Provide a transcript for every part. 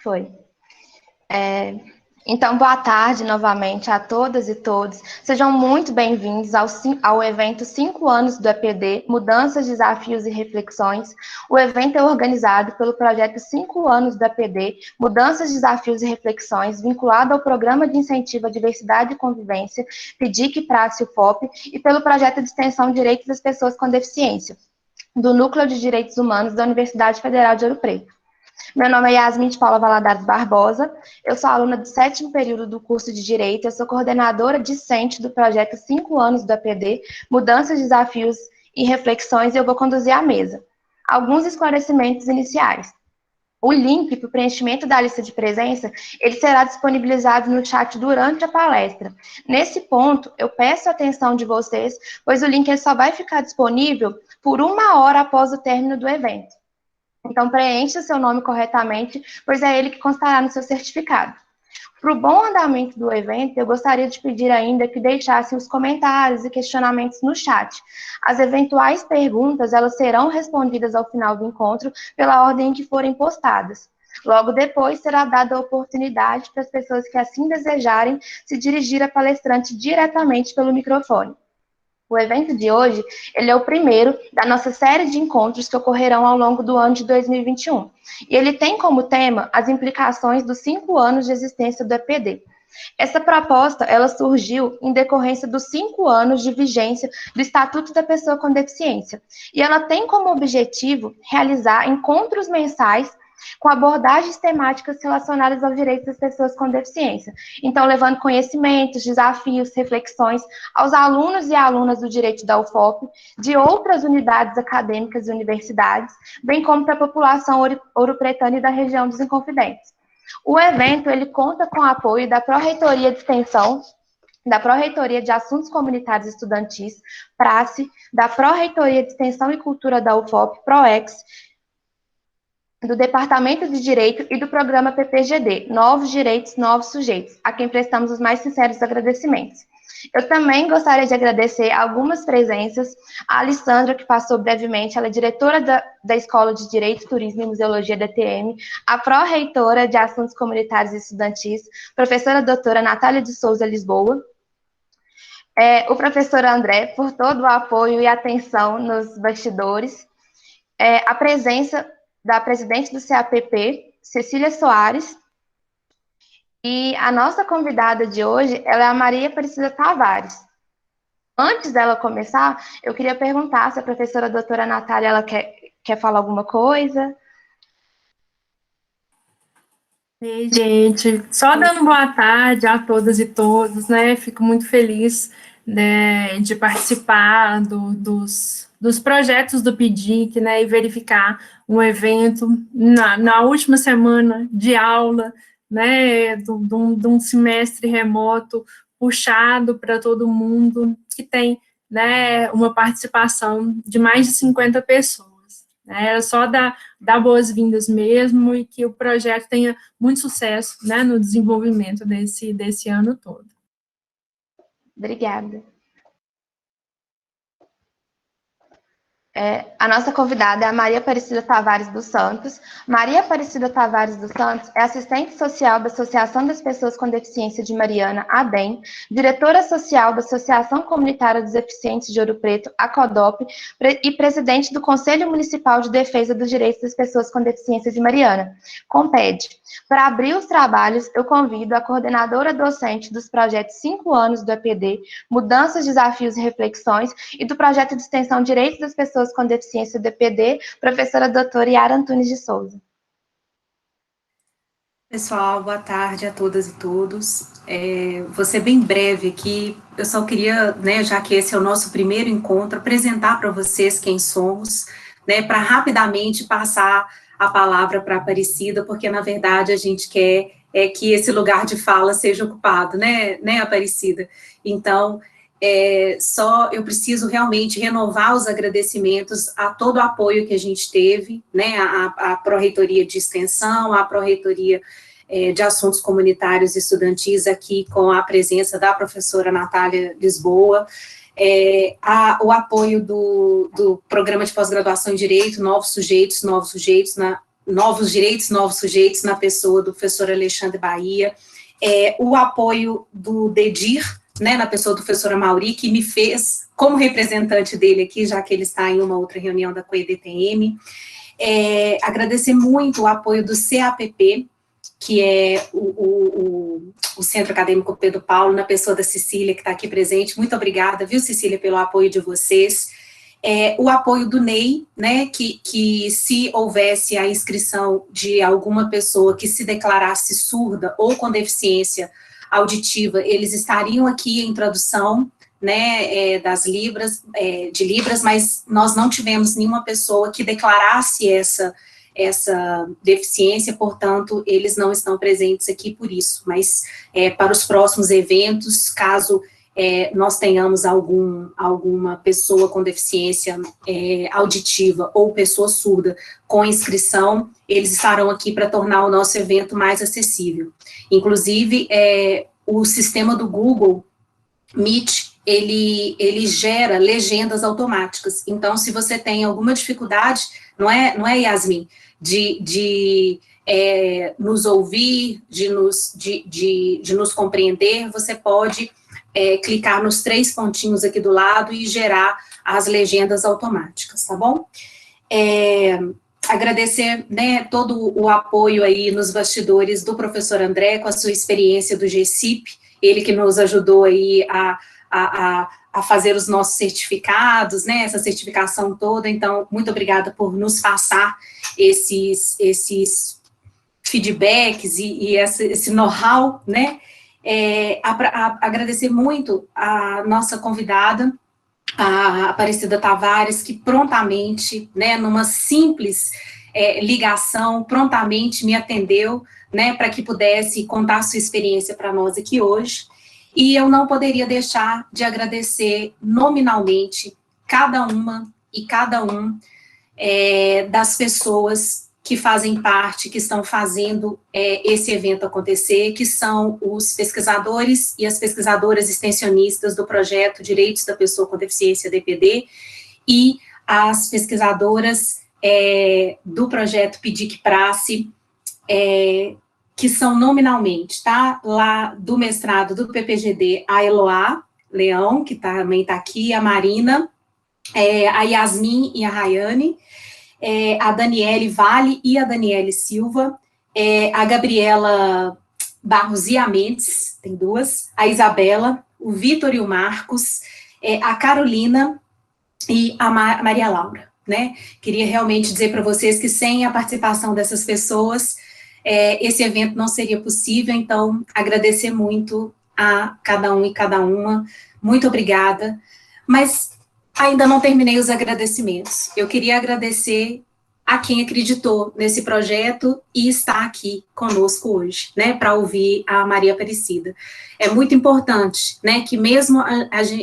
Foi. Então, boa tarde novamente a todas e todos. Sejam muito bem-vindos ao evento 5 anos do EPD, Mudanças, Desafios e Reflexões. O evento é organizado pelo projeto 5 anos do EPD, Mudanças, Desafios e Reflexões, vinculado ao Programa de Incentivo à Diversidade e Convivência, PDIC, Praça e UFOP, e pelo projeto de extensão Direitos das Pessoas com Deficiência, do Núcleo de Direitos Humanos da Universidade Federal de Ouro Preto. Meu nome é Yasmin de Paula Valadares Barbosa, eu sou aluna do 7º período do curso de Direito, eu sou coordenadora discente do projeto 5 anos do EPD, Mudanças, Desafios e Reflexões, e eu vou conduzir a mesa. Alguns esclarecimentos iniciais. O link para o preenchimento da lista de presença, ele será disponibilizado no chat durante a palestra. Nesse ponto, eu peço a atenção de vocês, pois o link ele só vai ficar disponível por 1 hora após o término do evento. Então, preencha o seu nome corretamente, pois é ele que constará no seu certificado. Para o bom andamento do evento, eu gostaria de pedir ainda que deixassem os comentários e questionamentos no chat. As eventuais perguntas, elas serão respondidas ao final do encontro pela ordem em que forem postadas. Logo depois, será dada a oportunidade para as pessoas que assim desejarem se dirigir à palestrante diretamente pelo microfone. O evento de hoje, ele é o primeiro da nossa série de encontros que ocorrerão ao longo do ano de 2021. E ele tem como tema as implicações dos 5 anos de existência do EPD. Essa proposta, ela surgiu em decorrência dos 5 anos de vigência do Estatuto da Pessoa com Deficiência. E ela tem como objetivo realizar encontros mensais com abordagens temáticas relacionadas aos direitos das pessoas com deficiência. Então, levando conhecimentos, desafios, reflexões aos alunos e alunas do direito da UFOP, de outras unidades acadêmicas e universidades, bem como para a população ouropretana e da região dos Inconfidentes. O evento, ele conta com o apoio da Pró-Reitoria de Extensão, da Pró-Reitoria de Assuntos Comunitários e Estudantis, PRACE, da Pró-Reitoria de Extensão e Cultura da UFOP, PROEX, do Departamento de Direito e do programa PPGD, Novos Direitos, Novos Sujeitos, a quem prestamos os mais sinceros agradecimentos. Eu também gostaria de agradecer algumas presenças, a Alessandra, que passou brevemente, ela é diretora da Escola de Direito, Turismo e Museologia da TM, a pró-reitora de Assuntos Comunitários e Estudantis, professora doutora Natália de Souza Lisboa, o professor André, por todo o apoio e atenção nos bastidores, a presença da presidente do CAPP, Cecília Soares, e a nossa convidada de hoje, ela é a Maria Aparecida Tavares. Antes dela começar, eu queria perguntar se a professora doutora Natália, ela quer falar alguma coisa? Ei, gente, só dando boa tarde a todas e todos, né, fico muito feliz, né, de participar dos projetos do PDIC, né, e verificar um evento na última semana de aula, né, de um semestre remoto, puxado para todo mundo, que tem, né, uma participação de mais de 50 pessoas. Era só dar boas-vindas mesmo e que o projeto tenha muito sucesso, né, no desenvolvimento desse ano todo. Obrigada. A nossa convidada é a Maria Aparecida Tavares dos Santos. Maria Aparecida Tavares dos Santos é assistente social da Associação das Pessoas com Deficiência de Mariana, ADEM, diretora social da Associação Comunitária dos Deficientes de Ouro Preto, ACODOP, e presidente do Conselho Municipal de Defesa dos Direitos das Pessoas com Deficiência de Mariana, CONPED. Para abrir os trabalhos, eu convido a coordenadora docente dos projetos 5 anos do EPD, Mudanças, Desafios e Reflexões, e do projeto de extensão Direitos das Pessoas com Deficiência do EPD, professora doutora Yara Antunes de Souza. Pessoal, boa tarde a todas e todos. Vou ser bem breve aqui, eu só queria, né, já que esse é o nosso primeiro encontro, apresentar para vocês quem somos, né, para rapidamente passar a palavra para a Aparecida, porque, na verdade, a gente quer que esse lugar de fala seja ocupado, né, Aparecida? Então, eu preciso realmente renovar os agradecimentos a todo o apoio que a gente teve, né, a Pró-Reitoria de Extensão, a Pró-Reitoria de Assuntos Comunitários e Estudantis, aqui com a presença da professora Natália Lisboa, o apoio do Programa de Pós-Graduação em Direito, Novos Sujeitos, novos direitos, novos sujeitos, na pessoa do professor Alexandre Bahia, o apoio do DEDIR, né, na pessoa do professor Amauri, que me fez como representante dele aqui, já que ele está em uma outra reunião da COEDTM, agradecer muito o apoio do CAPP, que é o Centro Acadêmico Pedro Paulo, na pessoa da Cecília, que está aqui presente. Muito obrigada, viu, Cecília, pelo apoio de vocês. O apoio do NEI, né, que se houvesse a inscrição de alguma pessoa que se declarasse surda ou com deficiência auditiva, eles estariam aqui em tradução, né, de Libras, mas nós não tivemos nenhuma pessoa que declarasse essa deficiência, portanto, eles não estão presentes aqui por isso, mas para os próximos eventos, caso nós tenhamos alguma pessoa com deficiência auditiva ou pessoa surda com inscrição, eles estarão aqui para tornar o nosso evento mais acessível. Inclusive, o sistema do Google Meet, ele gera legendas automáticas. Então, se você tem alguma dificuldade, não é Yasmin, de nos ouvir, de nos compreender, você pode clicar nos 3 pontinhos aqui do lado e gerar as legendas automáticas, tá bom? Agradecer, né, todo o apoio aí nos bastidores do professor André, com a sua experiência do GCIP, ele que nos ajudou aí a fazer os nossos certificados, né, essa certificação toda. Então, muito obrigada por nos passar esses feedbacks e esse know-how, né. Agradecer muito a nossa convidada, a Aparecida Tavares, que prontamente, né, numa simples ligação, prontamente me atendeu, né, para que pudesse contar sua experiência para nós aqui hoje. E eu não poderia deixar de agradecer nominalmente cada uma e cada um das pessoas que fazem parte, que estão fazendo esse evento acontecer, que são os pesquisadores e as pesquisadoras extensionistas do projeto Direitos da Pessoa com Deficiência DPD e as pesquisadoras do projeto PIDIC-Prace, que são nominalmente, tá? Lá do mestrado do PPGD, a Eloá Leão, que também está aqui, a Marina, a Yasmin e a Rayane, a Daniele Vale e a Daniele Silva, a Gabriela Barros e a Mendes, tem 2, a Isabela, o Vitor e o Marcos, a Carolina e a Maria Laura, né? Queria realmente dizer para vocês que sem a participação dessas pessoas, esse evento não seria possível, então agradecer muito a cada um e cada uma, muito obrigada, mas ainda não terminei os agradecimentos. Eu queria agradecer a quem acreditou nesse projeto e está aqui conosco hoje, né, para ouvir a Maria Aparecida. É muito importante, né, que mesmo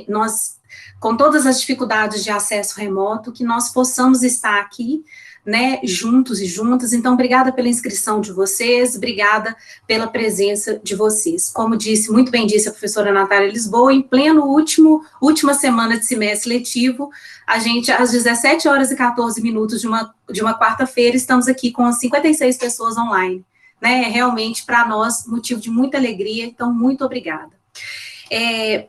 nós, com todas as dificuldades de acesso remoto, que nós possamos estar aqui, né, juntos e juntas. Então, obrigada pela inscrição de vocês, obrigada pela presença de vocês. Como disse, muito bem disse a professora Natália Lisboa, em pleno última semana de semestre letivo, a gente, às 17h14 de uma quarta-feira, estamos aqui com as 56 pessoas online, né, realmente, para nós, motivo de muita alegria, então, muito obrigada.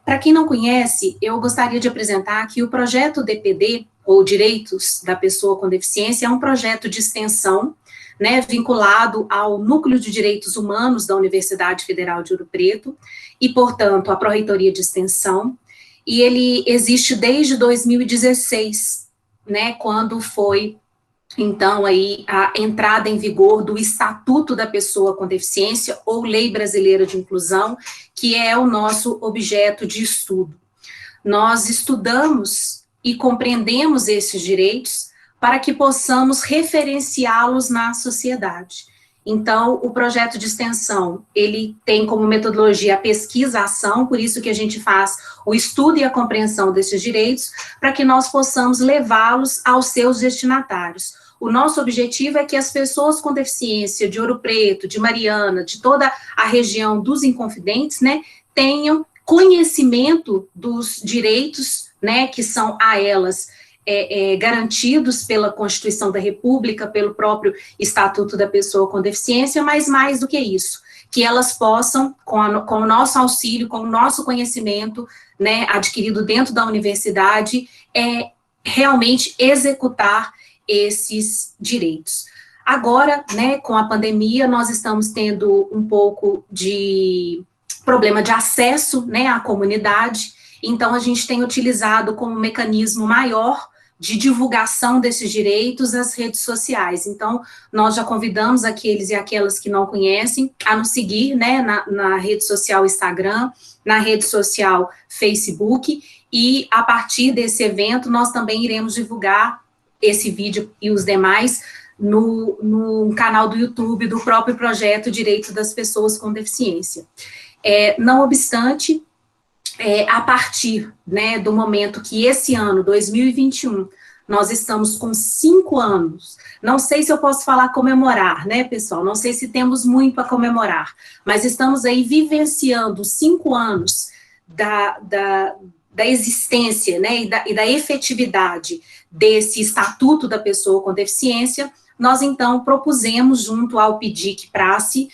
Para quem não conhece, eu gostaria de apresentar que o projeto DPD, ou Direitos da Pessoa com Deficiência, é um projeto de extensão, né, vinculado ao Núcleo de Direitos Humanos da Universidade Federal de Ouro Preto, e, portanto, à Pró-Reitoria de Extensão, e ele existe desde 2016, né, quando foi, então, aí, a entrada em vigor do Estatuto da Pessoa com Deficiência, ou Lei Brasileira de Inclusão, que é o nosso objeto de estudo. Nós estudamos e compreendemos esses direitos para que possamos referenciá-los na sociedade. Então, o projeto de extensão, ele tem como metodologia a pesquisa-ação, por isso que a gente faz o estudo e a compreensão desses direitos, para que nós possamos levá-los aos seus destinatários. O nosso objetivo é que as pessoas com deficiência de Ouro Preto, de Mariana, de toda a região dos Inconfidentes, né, tenham conhecimento dos direitos, né, que são a elas garantidos pela Constituição da República, pelo próprio Estatuto da Pessoa com Deficiência, mas mais do que isso, que elas possam, com o nosso auxílio, com o nosso conhecimento, né, adquirido dentro da universidade, realmente executar esses direitos. Agora, né, com a pandemia, nós estamos tendo um pouco de problema de acesso, né, à comunidade, então a gente tem utilizado como mecanismo maior de divulgação desses direitos as redes sociais. Então, nós já convidamos aqueles e aquelas que não conhecem a nos seguir, né, na rede social Instagram, na rede social Facebook, e a partir desse evento nós também iremos divulgar esse vídeo e os demais no canal do YouTube do próprio projeto Direitos das Pessoas com Deficiência. Não obstante, a partir, né, do momento que esse ano, 2021, nós estamos com 5 anos, não sei se eu posso falar comemorar, né, pessoal, não sei se temos muito para comemorar, mas estamos aí vivenciando 5 anos da existência, né, e da efetividade desse Estatuto da Pessoa com Deficiência. Nós, então, propusemos, junto ao PDIC Prace,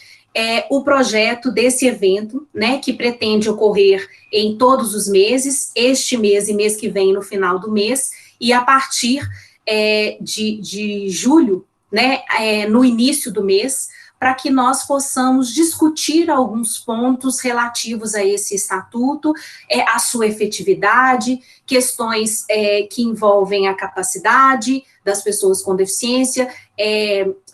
o projeto desse evento, né, que pretende ocorrer em todos os meses, este mês e mês que vem, no final do mês, e a partir de julho, né, no início do mês, para que nós possamos discutir alguns pontos relativos a esse estatuto, a sua efetividade, questões que envolvem a capacidade das pessoas com deficiência,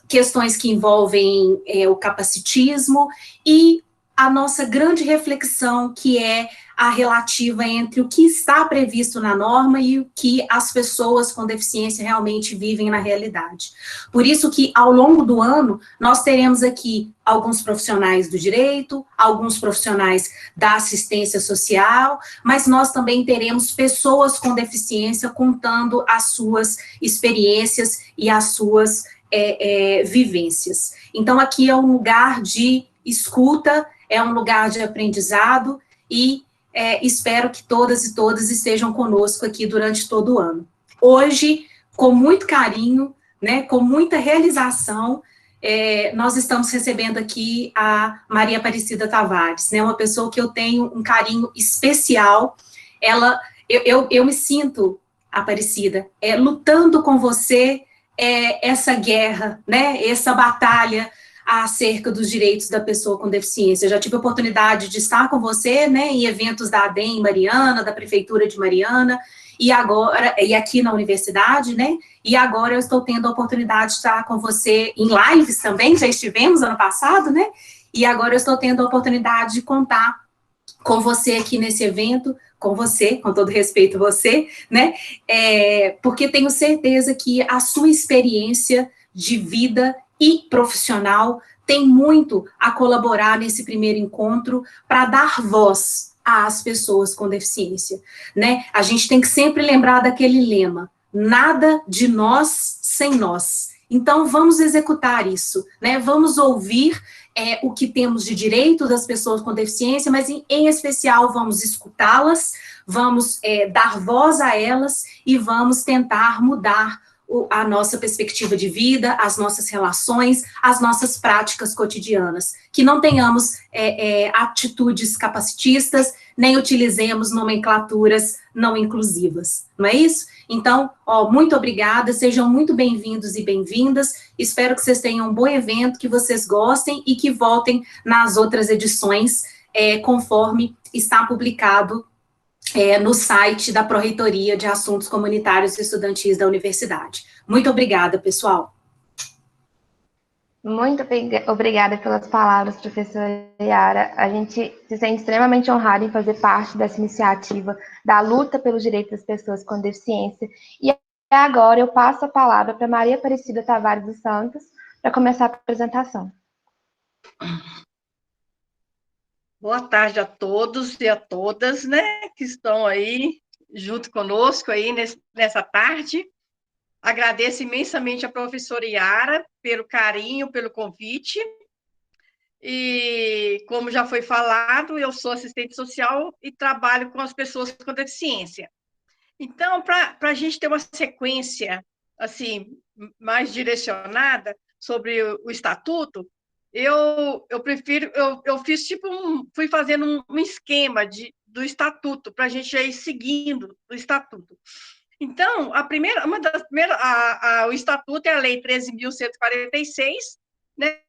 questões que envolvem o capacitismo e a nossa grande reflexão, que é a relativa entre o que está previsto na norma e o que as pessoas com deficiência realmente vivem na realidade. Por isso que, ao longo do ano, nós teremos aqui alguns profissionais do direito, alguns profissionais da assistência social, mas nós também teremos pessoas com deficiência contando as suas experiências e as suas vivências. Então, aqui é um lugar de escuta, é um lugar de aprendizado, e espero que todas e todos estejam conosco aqui durante todo o ano. Hoje, com muito carinho, né, com muita realização, nós estamos recebendo aqui a Maria Aparecida Tavares, né, uma pessoa que eu tenho um carinho especial. Eu me sinto, Aparecida, lutando com você essa guerra, né, essa batalha acerca dos direitos da pessoa com deficiência. Eu já tive a oportunidade de estar com você, né, em eventos da ADEM em Mariana, da Prefeitura de Mariana, e aqui na universidade, né, e agora eu estou tendo a oportunidade de estar com você em lives também, já estivemos ano passado, né, e agora eu estou tendo a oportunidade de contar com você aqui nesse evento, com você, com todo respeito a você, né, porque tenho certeza que a sua experiência de vida e profissional tem muito a colaborar nesse primeiro encontro para dar voz às pessoas com deficiência, né? A gente tem que sempre lembrar daquele lema: nada de nós sem nós. Então, vamos executar isso, né? Vamos ouvir o que temos de direito das pessoas com deficiência, mas, em especial, vamos escutá-las, vamos dar voz a elas e vamos tentar mudar a nossa perspectiva de vida, as nossas relações, as nossas práticas cotidianas, que não tenhamos atitudes capacitistas, nem utilizemos nomenclaturas não inclusivas, não é isso? Então, muito obrigada, sejam muito bem-vindos e bem-vindas, espero que vocês tenham um bom evento, que vocês gostem e que voltem nas outras edições, conforme está publicado no site da Pró-Reitoria de Assuntos Comunitários e Estudantis da Universidade. Muito obrigada, pessoal. Muito obrigada pelas palavras, professora Yara. A gente se sente extremamente honrado em fazer parte dessa iniciativa da luta pelos direitos das pessoas com deficiência. E agora eu passo a palavra para Maria Aparecida Tavares dos Santos, para começar a apresentação. Boa tarde a todos e a todas, né, que estão aí junto conosco aí nessa tarde. Agradeço imensamente a professora Yara pelo carinho, pelo convite. E, como já foi falado, eu sou assistente social e trabalho com as pessoas com deficiência. Então, para a gente ter uma sequência assim mais direcionada sobre o estatuto, eu prefiro, eu fiz tipo fui fazendo um esquema do estatuto para a gente ir seguindo o estatuto. Então, uma das primeiras, o estatuto é a Lei 13.146, né,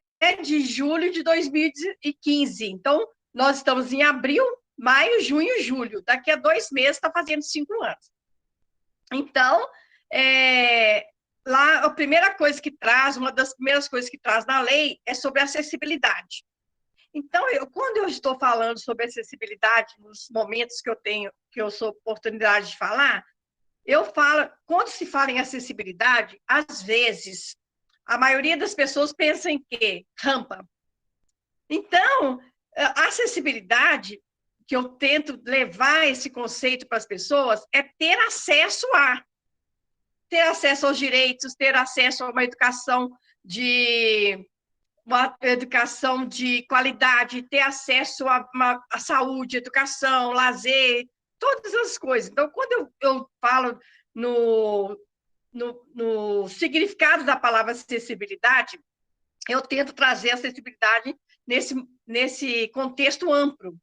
de julho de 2015. Então, nós estamos em abril, maio, junho, julho. Daqui a 2 meses está fazendo 5 anos. Então, lá a primeira coisa que traz, uma das primeiras coisas que traz na lei é sobre acessibilidade. Então, quando eu estou falando sobre acessibilidade, nos momentos que eu sou oportunidade de falar, eu falo, quando se fala em acessibilidade, às vezes, a maioria das pessoas pensa em quê? Rampa. Então, a acessibilidade, que eu tento levar esse conceito para as pessoas, é ter acesso aos direitos, ter acesso a uma educação de qualidade, ter acesso a saúde, educação, lazer, todas as coisas. Então, quando eu falo no significado da palavra acessibilidade, eu tento trazer acessibilidade nesse contexto amplo.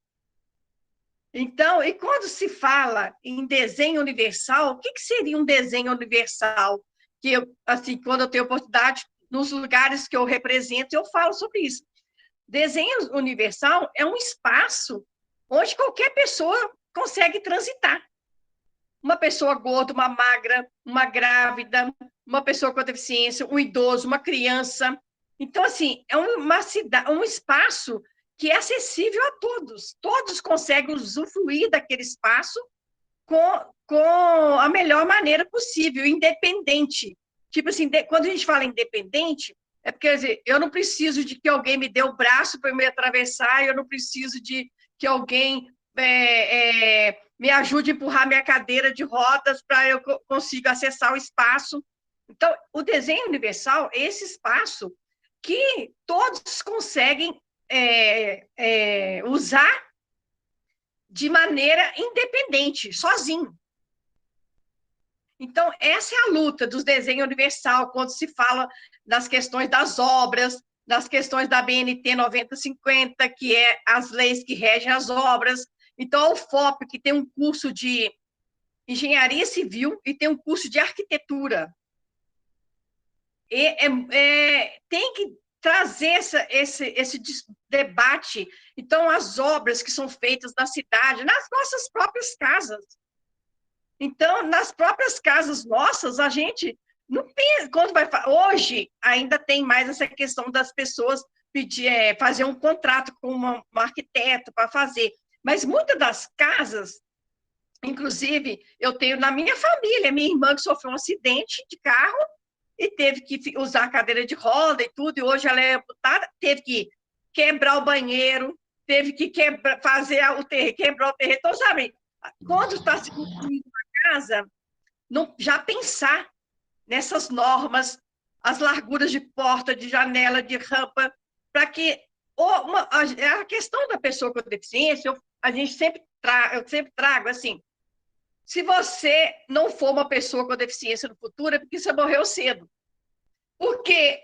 Então, e quando se fala em desenho universal, o que seria um desenho universal? Que assim, quando eu tenho oportunidade, nos lugares que eu represento, eu falo sobre isso. Desenho universal é um espaço onde qualquer pessoa consegue transitar. Uma pessoa gorda, uma magra, uma grávida, uma pessoa com deficiência, um idoso, uma criança. Então, assim, é um espaço que é acessível a todos. Todos conseguem usufruir daquele espaço com a melhor maneira possível, independente. Tipo assim, quando a gente fala independente, é porque, quer dizer, eu não preciso de que alguém me dê o braço para eu me atravessar, eu não preciso de que alguém me ajude a empurrar minha cadeira de rodas para eu consiga acessar o espaço. Então, o desenho universal é esse espaço que todos conseguem usar de maneira independente, sozinho. Então, essa é a luta dos desenhos universal, quando se fala das questões das obras, das questões da BNT 9050, que é as leis que regem as obras. Então, a UFOP, que tem um curso de engenharia civil e tem um curso de arquitetura. Tem que trazer esse debate. Então, as obras que são feitas na cidade, nas nossas próprias casas. Então, nas próprias casas nossas, a gente não pensa, hoje ainda tem mais essa questão das pessoas fazer um contrato com um arquiteto para fazer, mas muitas das casas, inclusive, eu tenho na minha família, minha irmã que sofreu um acidente de carro e teve que usar a cadeira de roda e tudo, e hoje ela é amputada, teve que quebrar o banheiro, teve que quebrar o terreno. Então, sabe, quando está se construindo uma casa, já pensar nessas normas, as larguras de porta, de janela, de rampa, para que a questão da pessoa com deficiência, eu sempre trago assim, se você não for uma pessoa com deficiência no futuro, é porque você morreu cedo. Porque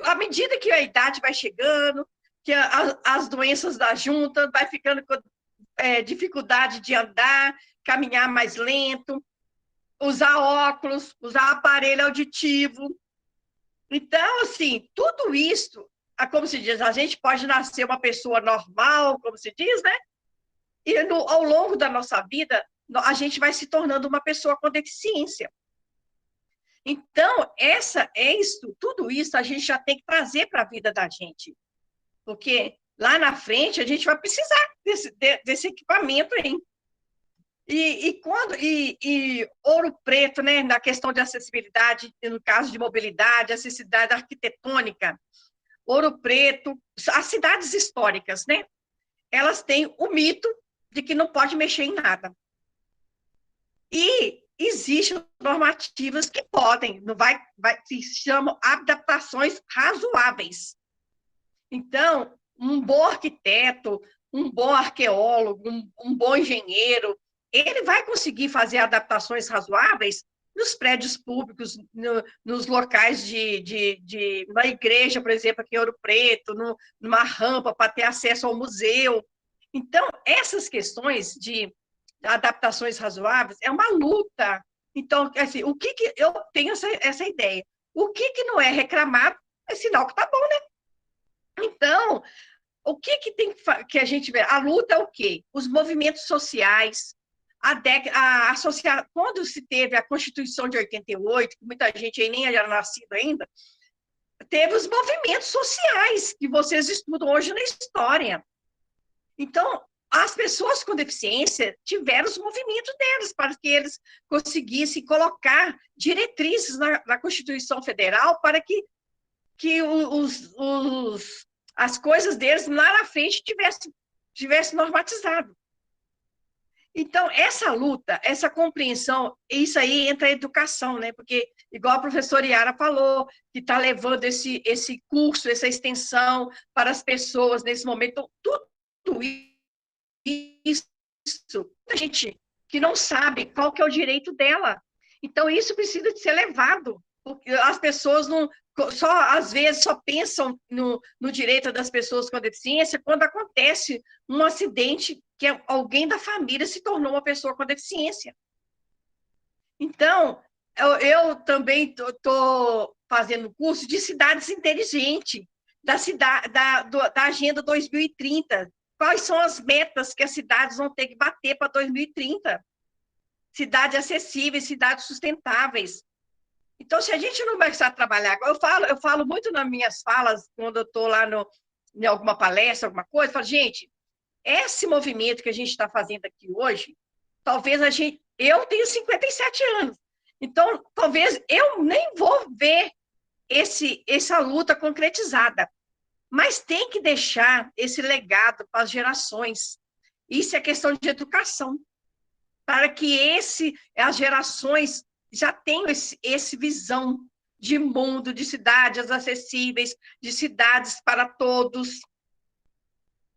à medida que a idade vai chegando, que as doenças da junta vai ficando com dificuldade de andar, caminhar mais lento, usar óculos, usar aparelho auditivo. Então, assim, tudo isso, como se diz, a gente pode nascer uma pessoa normal, como se diz, né? E ao longo da nossa vida, a gente vai se tornando uma pessoa com deficiência. Então, tudo isso a gente já tem que trazer para a vida da gente. Porque lá na frente a gente vai precisar desse equipamento aí. E Ouro Preto, né, na questão de acessibilidade, no caso de mobilidade, acessibilidade arquitetônica, Ouro Preto, as cidades históricas, né, elas têm o mito de que não pode mexer em nada. E existem normativas que podem, se chamam adaptações razoáveis. Então, um bom arquiteto, um bom arqueólogo, um bom engenheiro, ele vai conseguir fazer adaptações razoáveis nos prédios públicos, nos locais na igreja, por exemplo, aqui em Ouro Preto, numa rampa para ter acesso ao museu. Então, essas questões de adaptações razoáveis é uma luta. Então, assim, o que eu tenho essa ideia? O que não é reclamado é sinal que está bom, né? Então, o que tem que a gente vê? A luta é o quê? Os movimentos sociais, quando se teve a Constituição de 88, que muita gente aí nem era nascido ainda, teve os movimentos sociais que vocês estudam hoje na história. Então, as pessoas com deficiência tiveram os movimentos deles para que eles conseguissem colocar diretrizes na Constituição Federal para que as coisas deles lá na frente tivesse normatizado. Então, essa luta, essa compreensão, isso aí entra a educação, né? Porque, igual a professora Yara falou, que está levando esse curso, essa extensão para as pessoas nesse momento, tudo isso, a gente que não sabe qual que é o direito dela. Então, isso precisa de ser levado, porque as pessoas às vezes só pensam no direito das pessoas com deficiência quando acontece um acidente que alguém da família se tornou uma pessoa com deficiência. Então, eu também estou fazendo curso de cidades inteligentes, da Agenda 2030. Quais são as metas que as cidades vão ter que bater para 2030? Cidades acessíveis, cidades sustentáveis. Então, se a gente não começar a trabalhar, eu falo muito nas minhas falas, quando eu estou lá em alguma palestra, alguma coisa, eu falo, gente, esse movimento que a gente está fazendo aqui hoje, talvez eu tenho 57 anos, então talvez eu nem vou ver essa luta concretizada, mas tem que deixar esse legado para as gerações. Isso é questão de educação, para que as gerações já tenham esse visão de mundo, de cidades acessíveis, de cidades para todos.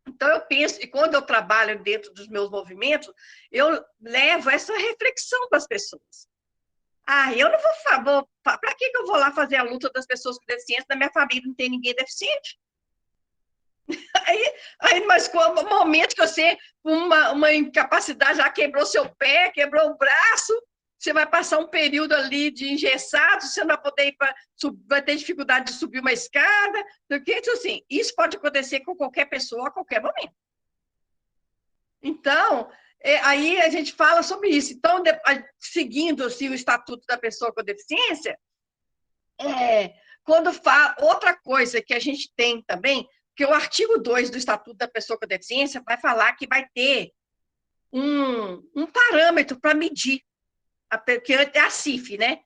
Então, eu penso, e quando eu trabalho dentro dos meus movimentos, eu levo essa reflexão para as pessoas. Eu não vou para que eu vou lá fazer a luta das pessoas com deficiência? Na minha família não tem ninguém deficiente. Mas no momento que você, uma incapacidade, já quebrou seu pé, quebrou o braço, você vai passar um período ali de engessado, você não vai poder vai ter dificuldade de subir uma escada, então, assim, isso pode acontecer com qualquer pessoa a qualquer momento. Então, aí a gente fala sobre isso. Então, seguindo assim, o Estatuto da Pessoa com Deficiência, outra coisa que a gente tem também, que o artigo 2 do Estatuto da Pessoa com Deficiência vai falar que vai ter um parâmetro para medir, que é a CIF, né?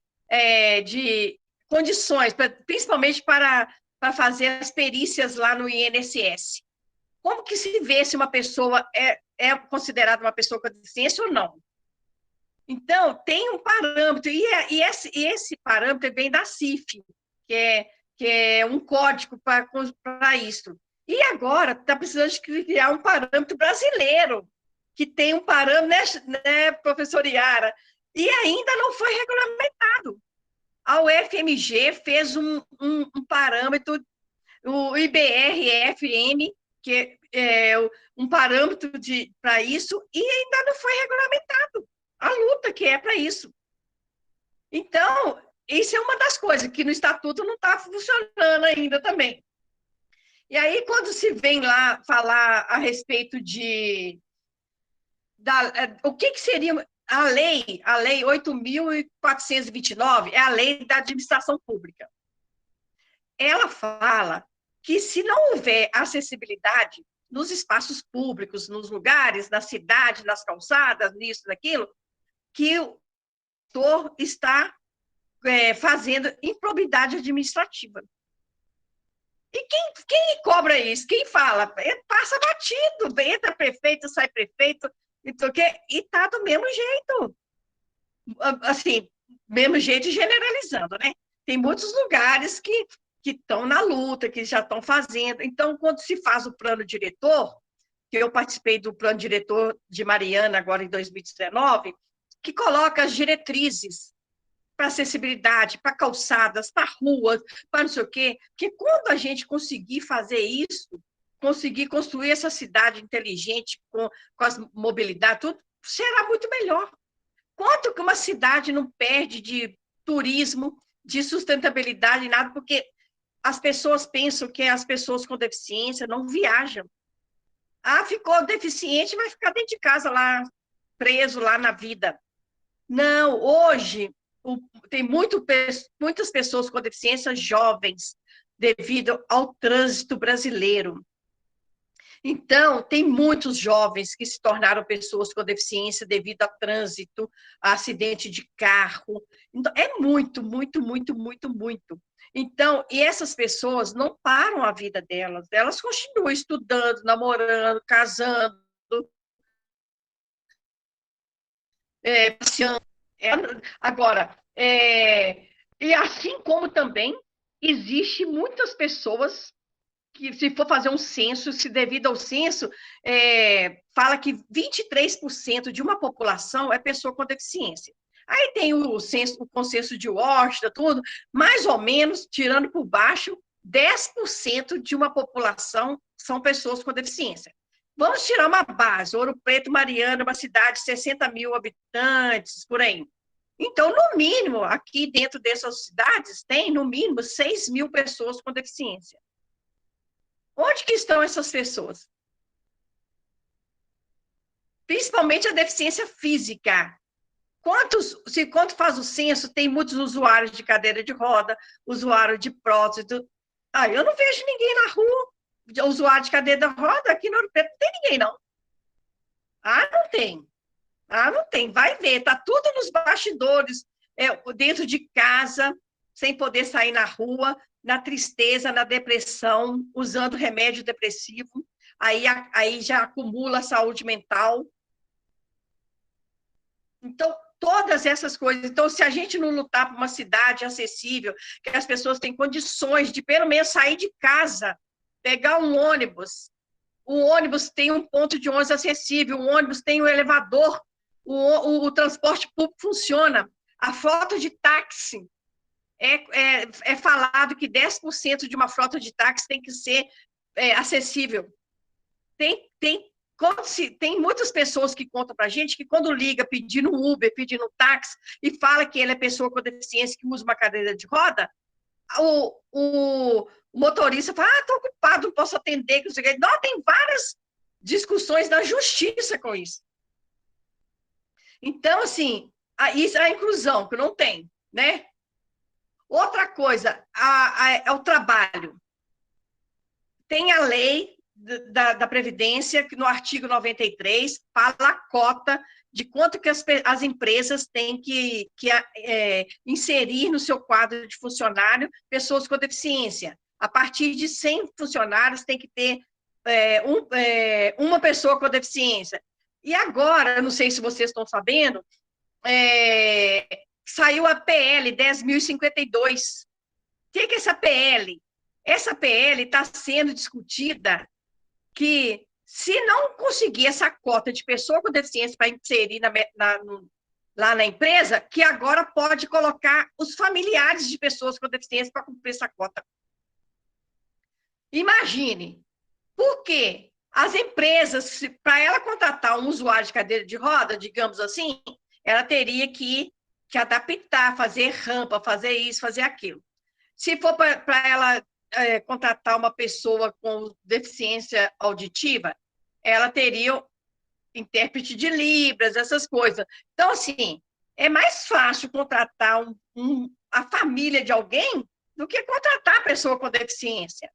De condições, principalmente para fazer as perícias lá no INSS. Como que se vê se uma pessoa é considerada uma pessoa com deficiência ou não? Então, tem um parâmetro, e esse parâmetro vem da CIF, que é um código para isso. E agora está precisando de criar um parâmetro brasileiro, que tem um parâmetro, né, professora Yara? E ainda não foi regulamentado. A UFMG fez um parâmetro, o IBR-FM, que é um parâmetro para isso, e ainda não foi regulamentado. A luta que é para isso. Então, isso é uma das coisas que no Estatuto não está funcionando ainda também. E aí, quando se vem lá falar a respeito o que seria a lei 8.429, é a lei da administração pública. Ela fala que se não houver acessibilidade nos espaços públicos, nos lugares, na cidade, nas calçadas, nisso, naquilo, que o autor está fazendo improbidade administrativa. E quem cobra isso? Quem fala? Passa batido, entra prefeito, sai prefeito, e está do mesmo jeito. Assim, mesmo jeito generalizando, né? Tem muitos lugares que estão na luta, que já estão fazendo. Então, quando se faz o plano diretor, que eu participei do plano diretor de Mariana, agora em 2019, que coloca as diretrizes para acessibilidade, para calçadas, para ruas, para não sei o quê, que quando a gente conseguir fazer isso, conseguir construir essa cidade inteligente, com as mobilidades, tudo, será muito melhor. Quanto que uma cidade não perde de turismo, de sustentabilidade, nada, porque as pessoas pensam que as pessoas com deficiência não viajam. Ah, ficou deficiente, vai ficar dentro de casa lá, preso lá na vida. Não, hoje tem muitas pessoas com deficiência jovens, devido ao trânsito brasileiro. Então, tem muitos jovens que se tornaram pessoas com deficiência devido a trânsito, a acidente de carro. Então, é muito, muito, muito, muito, muito. Então, e essas pessoas não param a vida delas, elas continuam estudando, namorando, casando, passeando. Agora, e assim como também existe muitas pessoas que, se for fazer um censo, se devido ao censo, fala que 23% de uma população é pessoa com deficiência. Aí tem o consenso de Washington, tudo, mais ou menos, tirando por baixo, 10% de uma população são pessoas com deficiência. Vamos tirar uma base, Ouro Preto, Mariana, uma cidade de 60 mil habitantes, por aí. Então, no mínimo, aqui dentro dessas cidades, tem, no mínimo, 6 mil pessoas com deficiência. Onde que estão essas pessoas? Principalmente a deficiência física. Quanto faz o censo, tem muitos usuários de cadeira de roda, usuário de prótese. Eu não vejo ninguém na rua, usuário de cadeira de roda, aqui no Ouro Preto não tem ninguém, não. Não tem. Não tem. Vai ver, tá tudo nos bastidores, dentro de casa, sem poder sair na rua, na tristeza, na depressão, usando remédio depressivo, aí já acumula saúde mental. Então, todas essas coisas. Então, se a gente não lutar por uma cidade acessível, que as pessoas têm condições de, pelo menos, sair de casa, pegar um ônibus, o ônibus tem um ponto de ônibus acessível, o ônibus tem um elevador, o transporte público funciona, a frota de táxi, é falado que 10% de uma frota de táxi tem que ser acessível. Tem muitas pessoas que contam para a gente que quando liga pedindo Uber, pedindo táxi, e fala que ele é pessoa com deficiência que usa uma cadeira de roda, o motorista fala, estou ocupado, não posso atender. Não, tem várias discussões da justiça com isso. Então, assim, isso é a inclusão, que não tem, né? Outra coisa, é o trabalho. Tem a lei da Previdência, que no artigo 93 fala a cota de quanto que as empresas têm que inserir no seu quadro de funcionário pessoas com deficiência. A partir de 100 funcionários tem que ter uma pessoa com deficiência. E agora, não sei se vocês estão sabendo, saiu a PL 10.052. O que é essa PL? Essa PL está sendo discutida que, se não conseguir essa cota de pessoa com deficiência para inserir lá na empresa, que agora pode colocar os familiares de pessoas com deficiência para cumprir essa cota. Imagine, por quê? As empresas, para ela contratar um usuário de cadeira de roda, digamos assim, ela teria que adaptar, fazer rampa, fazer isso, fazer aquilo. Se for para ela contratar uma pessoa com deficiência auditiva, ela teria intérprete de Libras, essas coisas. Então, assim, é mais fácil contratar a família de alguém do que contratar a pessoa com deficiência.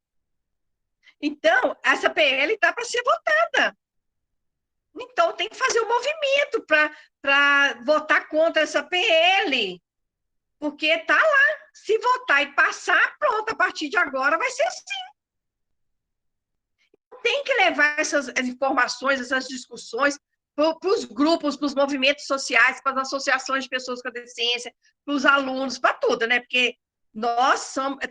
Então, essa PL está para ser votada. Então, tem que fazer um movimento para votar contra essa PL, porque está lá. Se votar e passar, pronto, a partir de agora vai ser assim. Tem que levar essas informações, essas discussões para os grupos, para os movimentos sociais, para as associações de pessoas com deficiência, para os alunos, para tudo, né? Porque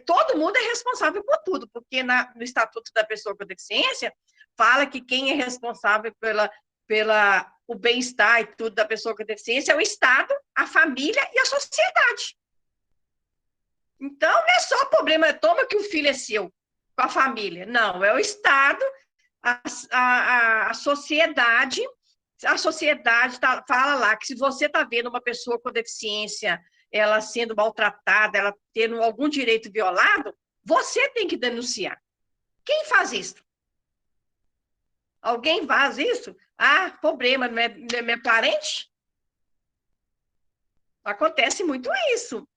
todo mundo é responsável por tudo, porque no Estatuto da Pessoa com Deficiência fala que quem é responsável pela o bem-estar e tudo da pessoa com deficiência é o Estado, a família e a sociedade. Então, não é só o problema, toma que o filho é seu, com a família. Não, é o Estado, a sociedade. A sociedade fala lá que se você está vendo uma pessoa com deficiência, ela sendo maltratada, ela tendo algum direito violado, você tem que denunciar. Quem faz isso? Alguém faz isso? Ah, problema, não é meu parente? Acontece muito isso.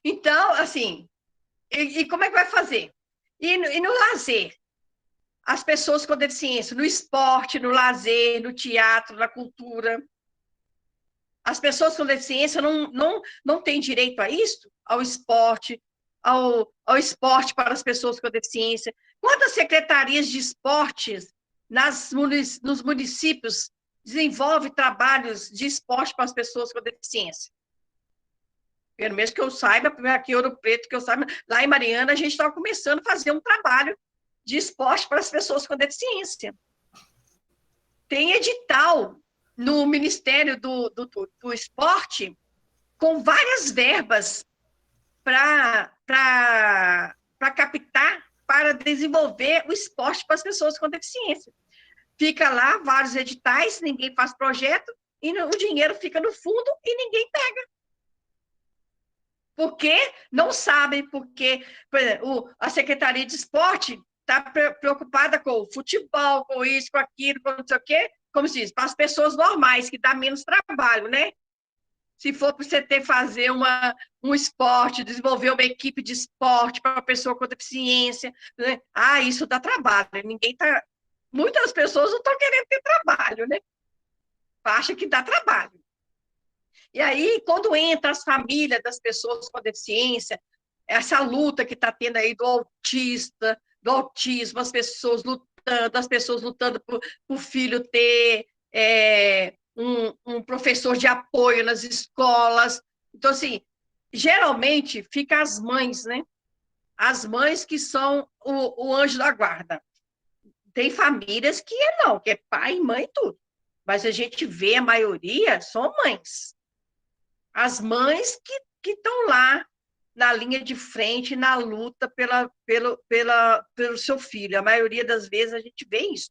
Então, assim, e como é que vai fazer? E no lazer? As pessoas com deficiência, no esporte, no lazer, no teatro, na cultura. As pessoas com deficiência não têm direito a isso? Ao esporte, ao esporte para as pessoas com deficiência. Quantas secretarias de esportes nos municípios desenvolvem trabalhos de esporte para as pessoas com deficiência? Pelo menos que eu saiba, aqui em Ouro Preto, que eu saiba, lá em Mariana, a gente estava começando a fazer um trabalho de esporte para as pessoas com deficiência. Tem edital no Ministério do Esporte com várias verbas para captar, para desenvolver o esporte para as pessoas com deficiência. Fica lá vários editais, ninguém faz projeto, e o dinheiro fica no fundo e ninguém pega. Porque não sabem, porque, por exemplo, a Secretaria de Esporte está preocupada com o futebol, com isso, com aquilo, com não sei o quê, como se diz, para as pessoas normais, que dá menos trabalho, né? Se for para você fazer um esporte, desenvolver uma equipe de esporte para uma pessoa com deficiência, né? Ah, isso dá trabalho. Muitas pessoas não estão querendo ter trabalho, né? Acha que dá trabalho. E aí, quando entra as famílias das pessoas com deficiência, essa luta que está tendo aí do autismo, as pessoas lutando por o filho ter um professor de apoio nas escolas. Então, assim, geralmente fica as mães, né? As mães que são o anjo da guarda. Tem famílias que não, que é pai, mãe e tudo. Mas a gente vê, a maioria são mães. As mães que estão lá na linha de frente, na luta pelo seu filho. A maioria das vezes a gente vê isso.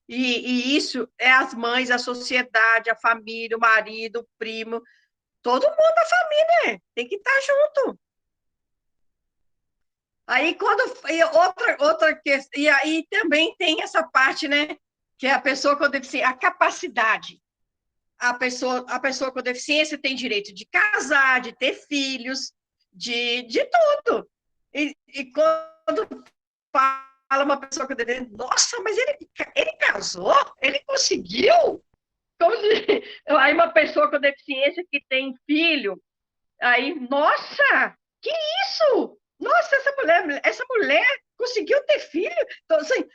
E isso é as mães, a sociedade, a família, o marido, o primo, todo mundo da família tem que estar junto. Aí, outra questão, e aí também tem essa parte, né, que é a pessoa com deficiência, a capacidade. A pessoa com deficiência tem direito de casar, de ter filhos, de tudo. E quando fala uma pessoa com deficiência, nossa, mas ele casou? Ele conseguiu? Aí uma pessoa com deficiência que tem filho, aí, nossa, que isso? Nossa, essa mulher conseguiu ter filho? Então, assim,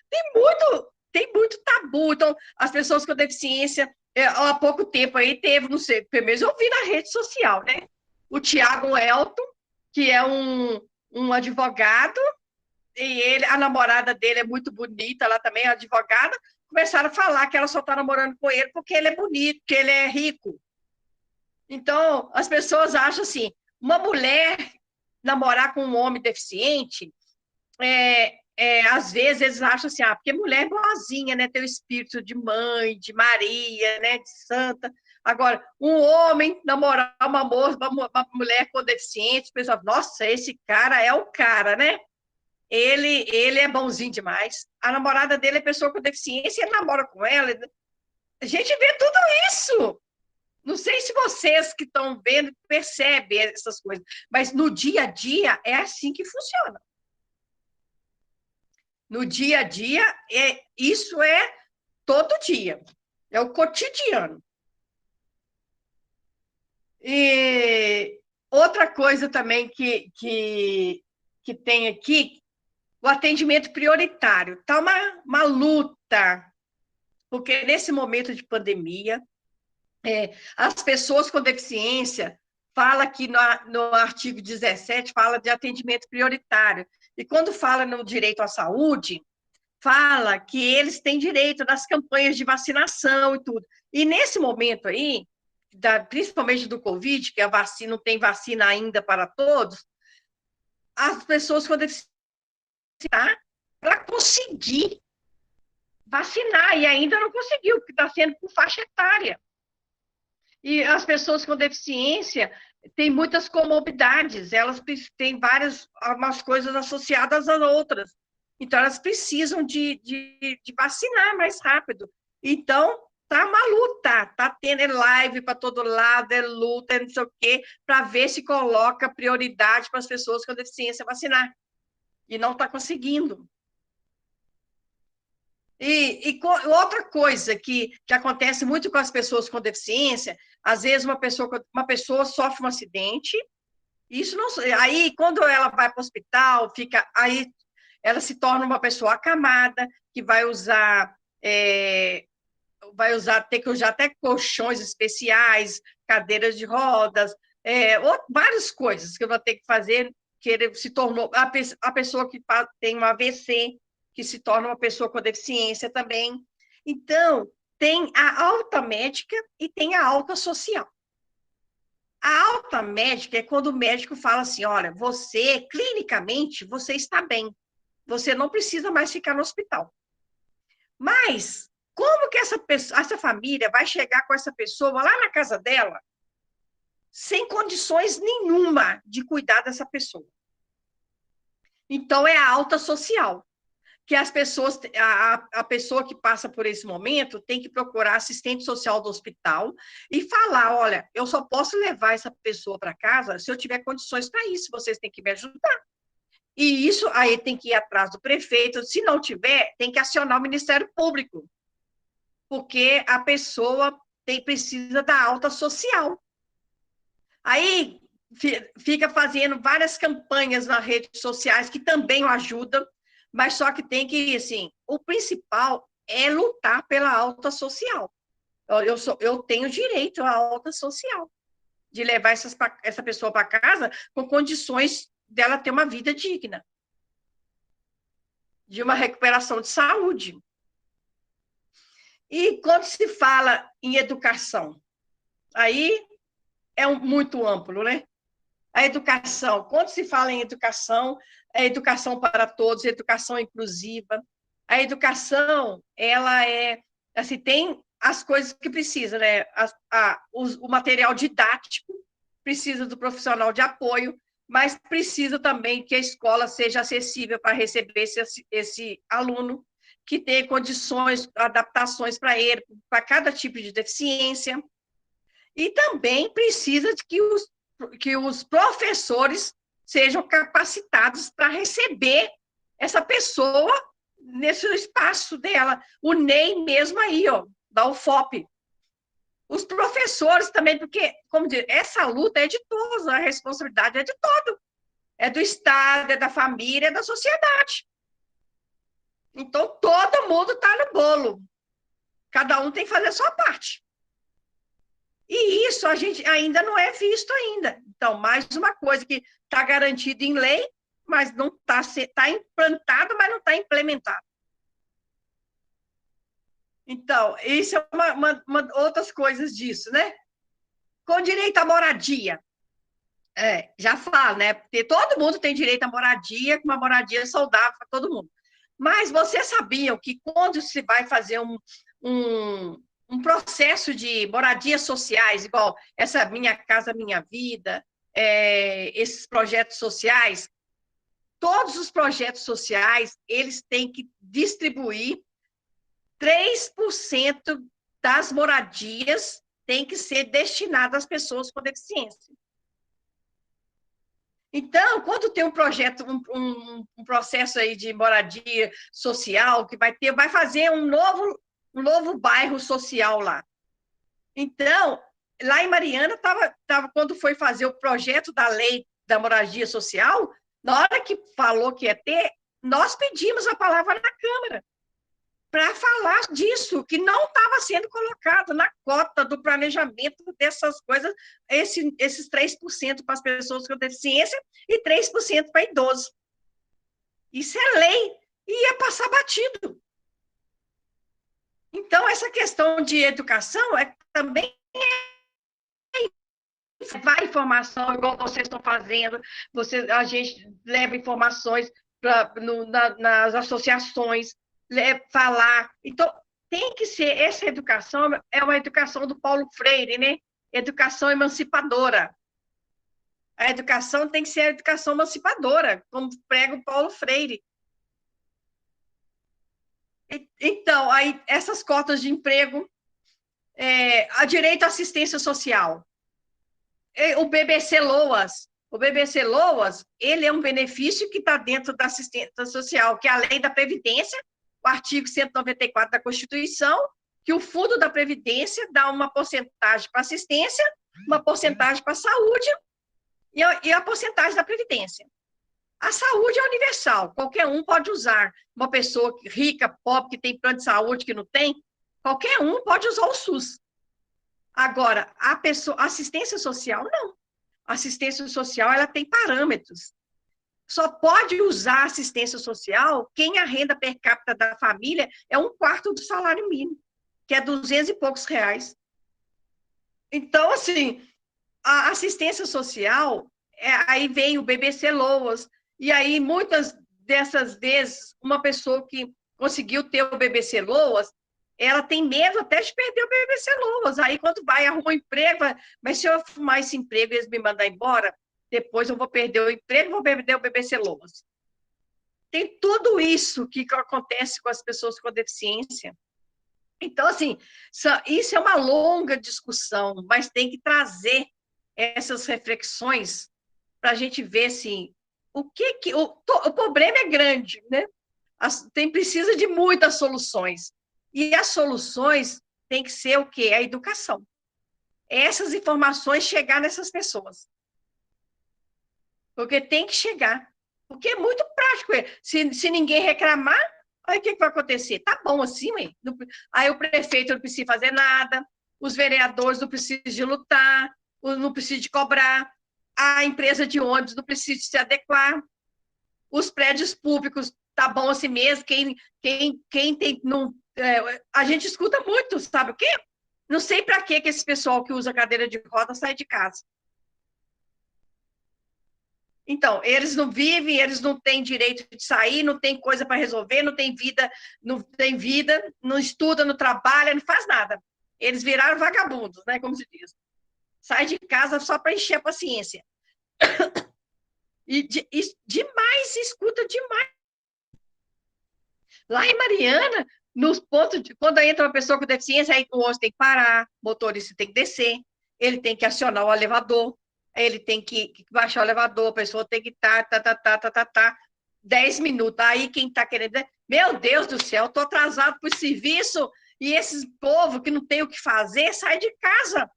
tem muito tabu. Então, as pessoas com deficiência, há pouco tempo aí teve, não sei, pelo menos eu vi na rede social, né? O Tiago Elton, que é um advogado, e a namorada dele é muito bonita, ela também é advogada, começaram a falar que ela só está namorando com ele porque ele é bonito, porque ele é rico. Então, as pessoas acham assim, uma mulher namorar com um homem deficiente, às vezes eles acham assim, porque mulher é boazinha, né? Tem o espírito de mãe, de Maria, né? De santa. Agora, um homem namorar uma mulher com deficiente, o pessoal, nossa, esse cara é o cara, né? Ele é bonzinho demais. A namorada dele é pessoa com deficiência, ele namora com ela. A gente vê tudo isso. Não sei se vocês que estão vendo percebem essas coisas, mas no dia a dia é assim que funciona. No dia a dia, isso é todo dia, é o cotidiano. E outra coisa também que tem aqui, o atendimento prioritário. Está uma luta, porque nesse momento de pandemia, as pessoas com deficiência, fala aqui no artigo 17, fala de atendimento prioritário. E quando fala no direito à saúde, fala que eles têm direito das campanhas de vacinação e tudo. E nesse momento aí, principalmente do Covid, que a vacina não tem vacina ainda para todos, as pessoas com deficiência para conseguir vacinar, e ainda não conseguiu, porque está sendo por faixa etária. E as pessoas com deficiência têm muitas comorbidades, elas têm umas coisas associadas às outras. Então, elas precisam de vacinar mais rápido. Então, tá uma luta, tá tendo live para todo lado, é luta, não sei o quê, para ver se coloca prioridade para as pessoas com deficiência vacinar. E não está conseguindo. E outra coisa que acontece muito com as pessoas com deficiência, às vezes uma pessoa sofre um acidente, isso não, aí quando ela vai para o hospital, aí ela se torna uma pessoa acamada, que vai ter que usar até colchões especiais, cadeiras de rodas, várias coisas que eu vou ter que fazer, que ele se tornou a pessoa que tem um AVC, que se torna uma pessoa com deficiência também. Então, tem a alta médica e tem a alta social. A alta médica é quando o médico fala assim, olha, você, clinicamente, você está bem, você não precisa mais ficar no hospital. Mas, como que essa família vai chegar com essa pessoa lá na casa dela, sem condições nenhuma de cuidar dessa pessoa? Então, é a alta social, que as pessoas, a pessoa que passa por esse momento tem que procurar assistente social do hospital e falar, olha, eu só posso levar essa pessoa para casa se eu tiver condições para isso, vocês têm que me ajudar. E isso aí tem que ir atrás do prefeito, se não tiver, tem que acionar o Ministério Público, porque a pessoa precisa da alta social. Aí fica fazendo várias campanhas nas redes sociais que também o ajudam, mas só que tem que, assim, o principal é lutar pela alta social. Eu tenho direito à alta social, de levar essa pessoa para casa com condições dela ter uma vida digna, de uma recuperação de saúde. E quando se fala em educação, aí é muito amplo, né? A educação, quando se fala em educação, é educação para todos, educação inclusiva. A educação, ela assim, tem as coisas que precisa, né? O material didático, precisa do profissional de apoio, mas precisa também que a escola seja acessível para receber esse aluno, que tenha condições, adaptações para ele, para cada tipo de deficiência. E também precisa de que os professores sejam capacitados para receber essa pessoa nesse espaço dela. O NEI mesmo aí, ó, da UFOP. Os professores também, porque, como diz, essa luta é de todos, a responsabilidade é de todo. É do Estado, é da família, é da sociedade. Então, todo mundo está no bolo. Cada um tem que fazer a sua parte. E isso a gente ainda não é visto ainda. Então, mais uma coisa que está garantida em lei, mas não está implantado, mas não está implementado. Então, isso é outras coisas disso, né? Com direito à moradia. Já falo, né? Porque todo mundo tem direito à moradia, uma moradia saudável para todo mundo. Mas vocês sabiam que quando se vai fazer um processo de moradias sociais, igual essa Minha Casa Minha Vida, esses projetos sociais, todos os projetos sociais, eles têm que distribuir 3% das moradias tem que ser destinado às pessoas com deficiência. Então, quando tem um projeto, um processo aí de moradia social, que vai fazer um novo bairro social lá. Então, lá em Mariana, quando foi fazer o projeto da lei da moradia social, na hora que falou que ia ter, nós pedimos a palavra na Câmara para falar disso, que não estava sendo colocado na cota do planejamento dessas coisas, esses 3% para as pessoas com deficiência e 3% para idosos. Isso é lei. e ia passar batido. Então, essa questão de educação também vai informação, igual vocês estão fazendo, a gente leva informações nas associações, falar. Então, tem que ser, essa educação é uma educação do Paulo Freire, né? Educação emancipadora. A educação tem que ser a educação emancipadora, como prega o Paulo Freire. Então, aí, essas cotas de emprego, a direito à assistência social. O BBC Loas. O BBC Loas, ele é um benefício que está dentro da assistência social, que é a lei da Previdência, o artigo 194 da Constituição, que o Fundo da Previdência dá uma porcentagem para assistência, uma porcentagem para saúde e a porcentagem da Previdência. A saúde é universal, qualquer um pode usar. Uma pessoa rica, pobre, que tem plano de saúde, que não tem, qualquer um pode usar o SUS. Agora, a assistência social, não. A assistência social, ela tem parâmetros. Só pode usar assistência social quem a renda per capita da família é 1/4 do salário mínimo, que é 200 e poucos reais. Então, assim, a assistência social, aí vem o BBC Loas, e aí, muitas dessas vezes, uma pessoa que conseguiu ter o BBC Loas, ela tem medo até de perder o BBC Loas. Aí, quando vai arrumar um emprego, mas se eu arrumar esse emprego e eles me mandar embora, depois eu vou perder o emprego, vou perder o BBC Loas. Tem tudo isso que acontece com as pessoas com deficiência. Então, assim, isso é uma longa discussão, mas tem que trazer essas reflexões para a gente ver, assim, o problema é grande, né? Precisa de muitas soluções. E as soluções têm que ser o quê? A educação. Essas informações chegar nessas pessoas. Porque tem que chegar. Porque é muito prático. Se ninguém reclamar, aí o que vai acontecer? Tá bom assim, mãe? Aí o prefeito não precisa fazer nada, os vereadores não precisam de lutar, não precisam de cobrar, a empresa de ônibus não precisa se adequar, os prédios públicos tá bom assim mesmo, quem tem... Não, a gente escuta muito, sabe o quê? Não sei para que esse pessoal que usa cadeira de roda sai de casa. Então, eles não vivem, eles não têm direito de sair, não tem coisa para resolver, não tem vida, não estuda, não trabalha, não faz nada. Eles viraram vagabundos, né, como se diz. Sai de casa só para encher a paciência. E demais, escuta demais. Lá em Mariana, nos pontos quando entra uma pessoa com deficiência, aí o ônibus tem que parar, o motorista tem que descer, ele tem que acionar o elevador, ele tem que baixar o elevador, a pessoa tem que estar, 10 minutos. Aí quem está querendo, meu Deus do céu, estou atrasado para o serviço, e esse povo que não tem o que fazer, sai de casa.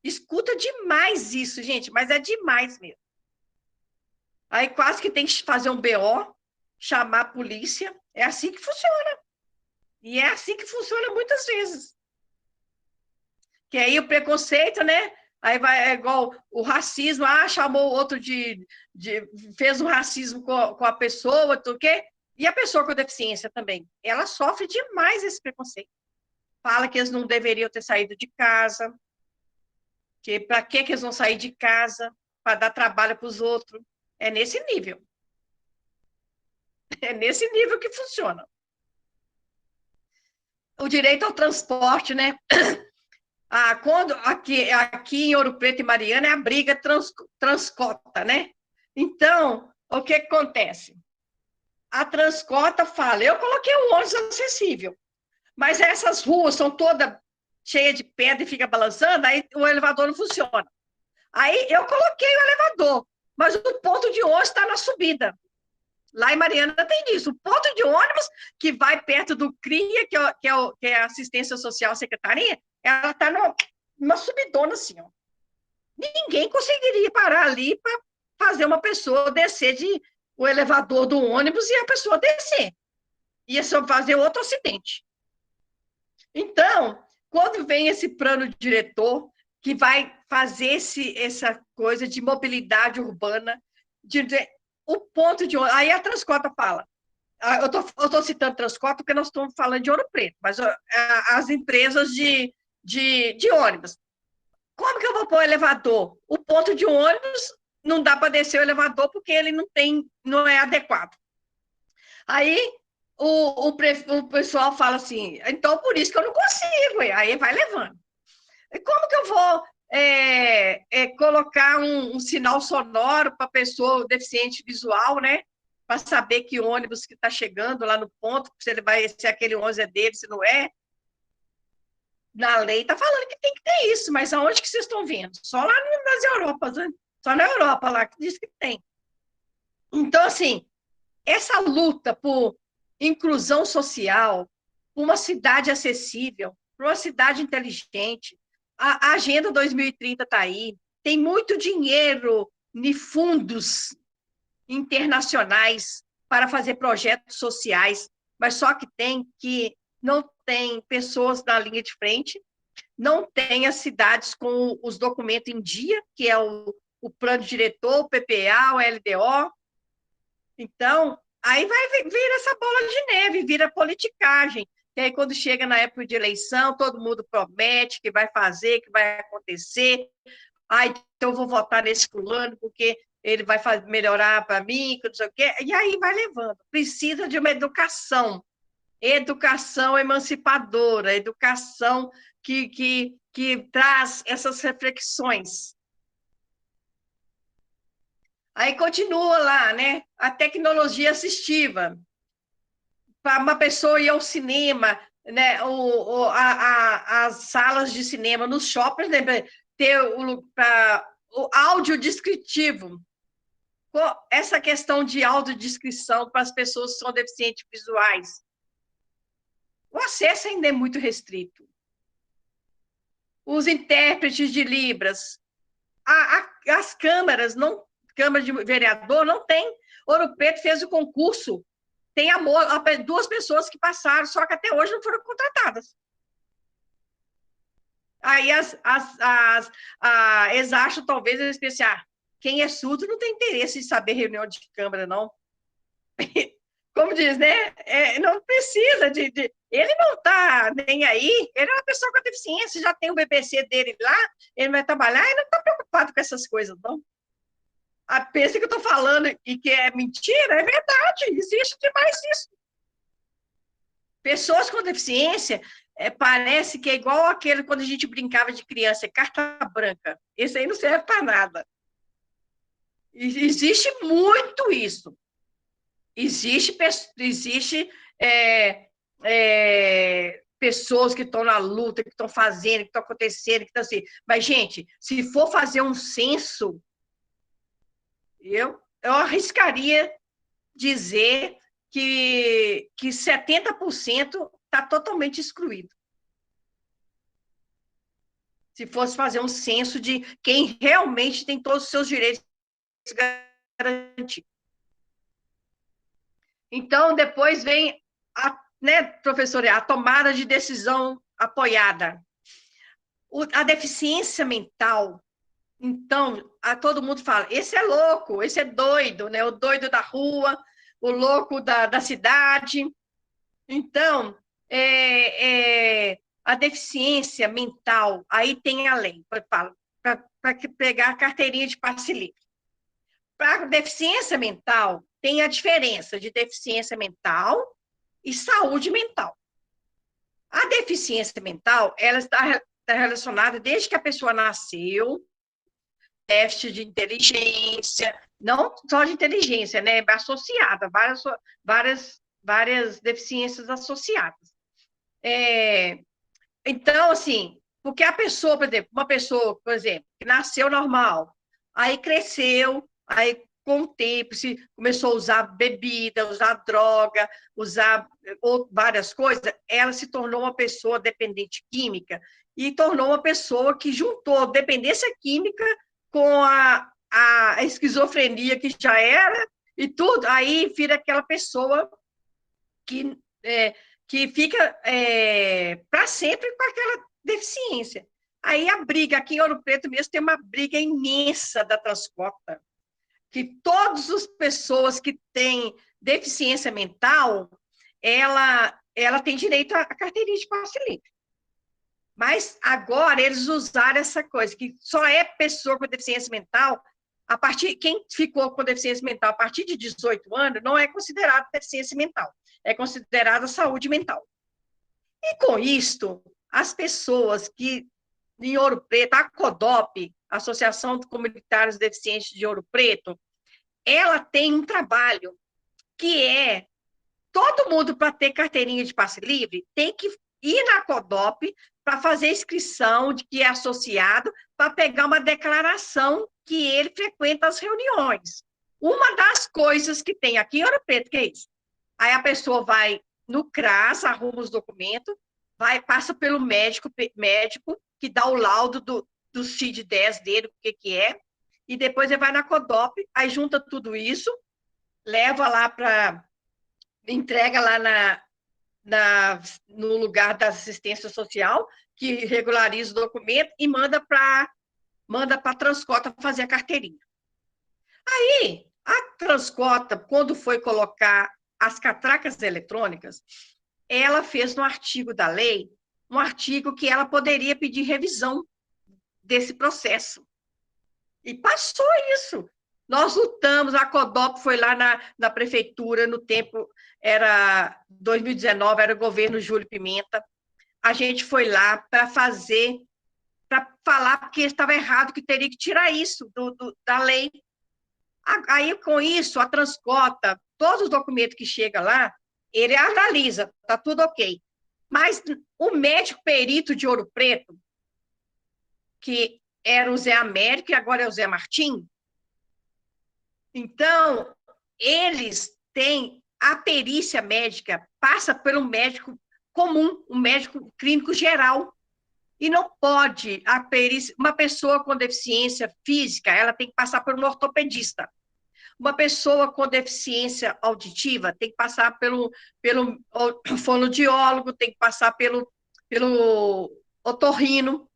Escuta demais isso, gente, mas é demais mesmo. Aí quase que tem que fazer um BO, chamar a polícia, é assim que funciona. E é assim que funciona muitas vezes. Que aí o preconceito, né? Aí vai, é igual o racismo, chamou o outro fez um racismo com a pessoa, o quê? E a pessoa com deficiência também. Ela sofre demais esse preconceito. Fala que eles não deveriam ter saído de casa, que para que eles vão sair de casa? Para dar trabalho para os outros. É nesse nível. É nesse nível que funciona. O direito ao transporte, né? Quando aqui em Ouro Preto e Mariana é a briga Transcota, né? Então, o que acontece? A Transcota fala, eu coloquei o ônibus acessível, mas essas ruas são todas cheias de pedra e fica balançando, aí o elevador não funciona. Aí eu coloquei o elevador, mas o ponto de ônibus está na subida. Lá em Mariana tem isso. O ponto de ônibus que vai perto do CRIA, que é a Assistência Social Secretaria, ela está numa subidona assim, ó. Ninguém conseguiria parar ali para fazer uma pessoa descer o elevador do ônibus e a pessoa descer. Ia só fazer outro acidente. Então, quando vem esse plano diretor que vai fazer essa coisa de mobilidade urbana, o ponto de ônibus, aí a Transcota fala, eu tô citando Transcota porque nós estamos falando de Ouro Preto, mas as empresas de ônibus. Como que eu vou pôr o elevador? O ponto de ônibus não dá para descer o elevador porque ele não é adequado. Aí o pessoal fala assim, então por isso que eu não consigo, aí vai levando. E como que eu vou colocar um sinal sonoro para a pessoa deficiente visual, né? Para saber que ônibus que está chegando lá no ponto, se aquele ônibus é dele, se não é. Na lei está falando que tem que ter isso, mas aonde que vocês estão vendo? Só lá nas Europas, né? Só na Europa lá que diz que tem. Então, assim, essa luta por inclusão social, por uma cidade acessível, por uma cidade inteligente, a Agenda 2030 está aí, tem muito dinheiro em fundos internacionais para fazer projetos sociais, mas só que não tem pessoas na linha de frente, não tem as cidades com os documentos em dia, que é o plano diretor, o PPA, o LDO. Então, aí vai vir essa bola de neve, vira politicagem. E aí, quando chega na época de eleição, todo mundo promete que vai fazer, que vai acontecer. Então eu vou votar nesse fulano, porque ele vai melhorar para mim, que não sei o quê. E aí vai levando. Precisa de uma educação emancipadora, educação que traz essas reflexões. Aí continua lá, né? A tecnologia assistiva. Para uma pessoa ir ao cinema, né? As salas de cinema nos shoppings, né? Ter o áudio descritivo. Essa questão de audiodescrição para as pessoas que são deficientes visuais. O acesso ainda é muito restrito. Os intérpretes de Libras. As câmaras, Câmara de Vereador, não tem. Ouro Preto fez o concurso. Tem duas pessoas que passaram, só que até hoje não foram contratadas. Aí eles acham, talvez, especial. Quem é surdo não tem interesse em saber reunião de Câmara, não. Como diz, né? Não precisa ele não está nem aí, ele é uma pessoa com deficiência, já tem o BBC dele lá, ele vai trabalhar, ele não está preocupado com essas coisas, não. Pensa que eu estou falando e que é mentira, é verdade, existe demais isso. Pessoas com deficiência, parece que é igual aquele quando a gente brincava de criança, carta branca. Esse aí não serve para nada. Existe muito isso. Existe pessoas que estão na luta, que estão fazendo, que estão acontecendo, que estão assim. Mas, gente, se for fazer um censo, eu arriscaria dizer que 70% está totalmente excluído. Se fosse fazer um censo de quem realmente tem todos os seus direitos garantidos. Então, depois vem, professora, a tomada de decisão apoiada. A deficiência mental, então, todo mundo fala, esse é louco, esse é doido, né? O doido da rua, o louco da cidade. Então, a deficiência mental, aí tem a lei, para pegar a carteirinha de passe livre. Para a deficiência mental, tem a diferença de deficiência mental e saúde mental. A deficiência mental, ela está relacionada desde que a pessoa nasceu, déficit de inteligência, não só de inteligência, né? Associada, várias deficiências associadas. Então, assim, porque a pessoa, uma pessoa, por exemplo, que nasceu normal, aí cresceu, aí com o tempo começou a usar bebida, usar droga, usar várias coisas, ela se tornou uma pessoa dependente química e tornou uma pessoa que juntou dependência química com a esquizofrenia que já era e tudo, aí vira aquela pessoa que fica para sempre com aquela deficiência. Aí a briga, aqui em Ouro Preto mesmo, tem uma briga imensa da Transcota, que todas as pessoas que têm deficiência mental, ela tem direito à carteirinha de passe livre. Mas agora eles usaram essa coisa, que só é pessoa com deficiência mental, quem ficou com deficiência mental a partir de 18 anos não é considerado deficiência mental, é considerada saúde mental. E com isto, as pessoas que em Ouro Preto, a CODOP, Associação de Comunitários Deficientes de Ouro Preto, ela tem um trabalho que é todo mundo, para ter carteirinha de passe livre, tem que ir na CODOP para fazer inscrição de que é associado, para pegar uma declaração que ele frequenta as reuniões. Uma das coisas que tem aqui em Ouro Preto, que é isso? Aí a pessoa vai no CRAS, arruma os documentos, passa pelo médico que dá o laudo do CID-10 dele, o que é, e depois ele vai na CODOP, aí junta tudo isso, leva lá entrega lá no lugar da assistência social, que regulariza o documento e manda para a Transcota fazer a carteirinha. Aí, a Transcota, quando foi colocar as catracas eletrônicas, ela fez no artigo da lei, um artigo que ela poderia pedir revisão desse processo. E passou isso. Nós lutamos, a CODOP foi lá na prefeitura, no tempo, era 2019, era o governo Júlio Pimenta. A gente foi lá para falar porque estava errado, que teria que tirar isso da lei. Aí, com isso, a Transcota, todos os documentos que chegam lá, ele analisa, está tudo ok. Mas o médico perito de Ouro Preto, que era o Zé Américo e agora é o Zé Martim, então, eles têm a perícia médica, passa pelo médico comum, um médico clínico geral. E não pode a perícia, uma pessoa com deficiência física, ela tem que passar por um ortopedista. Uma pessoa com deficiência auditiva tem que passar pelo fonoaudiólogo, tem que passar pelo otorrino.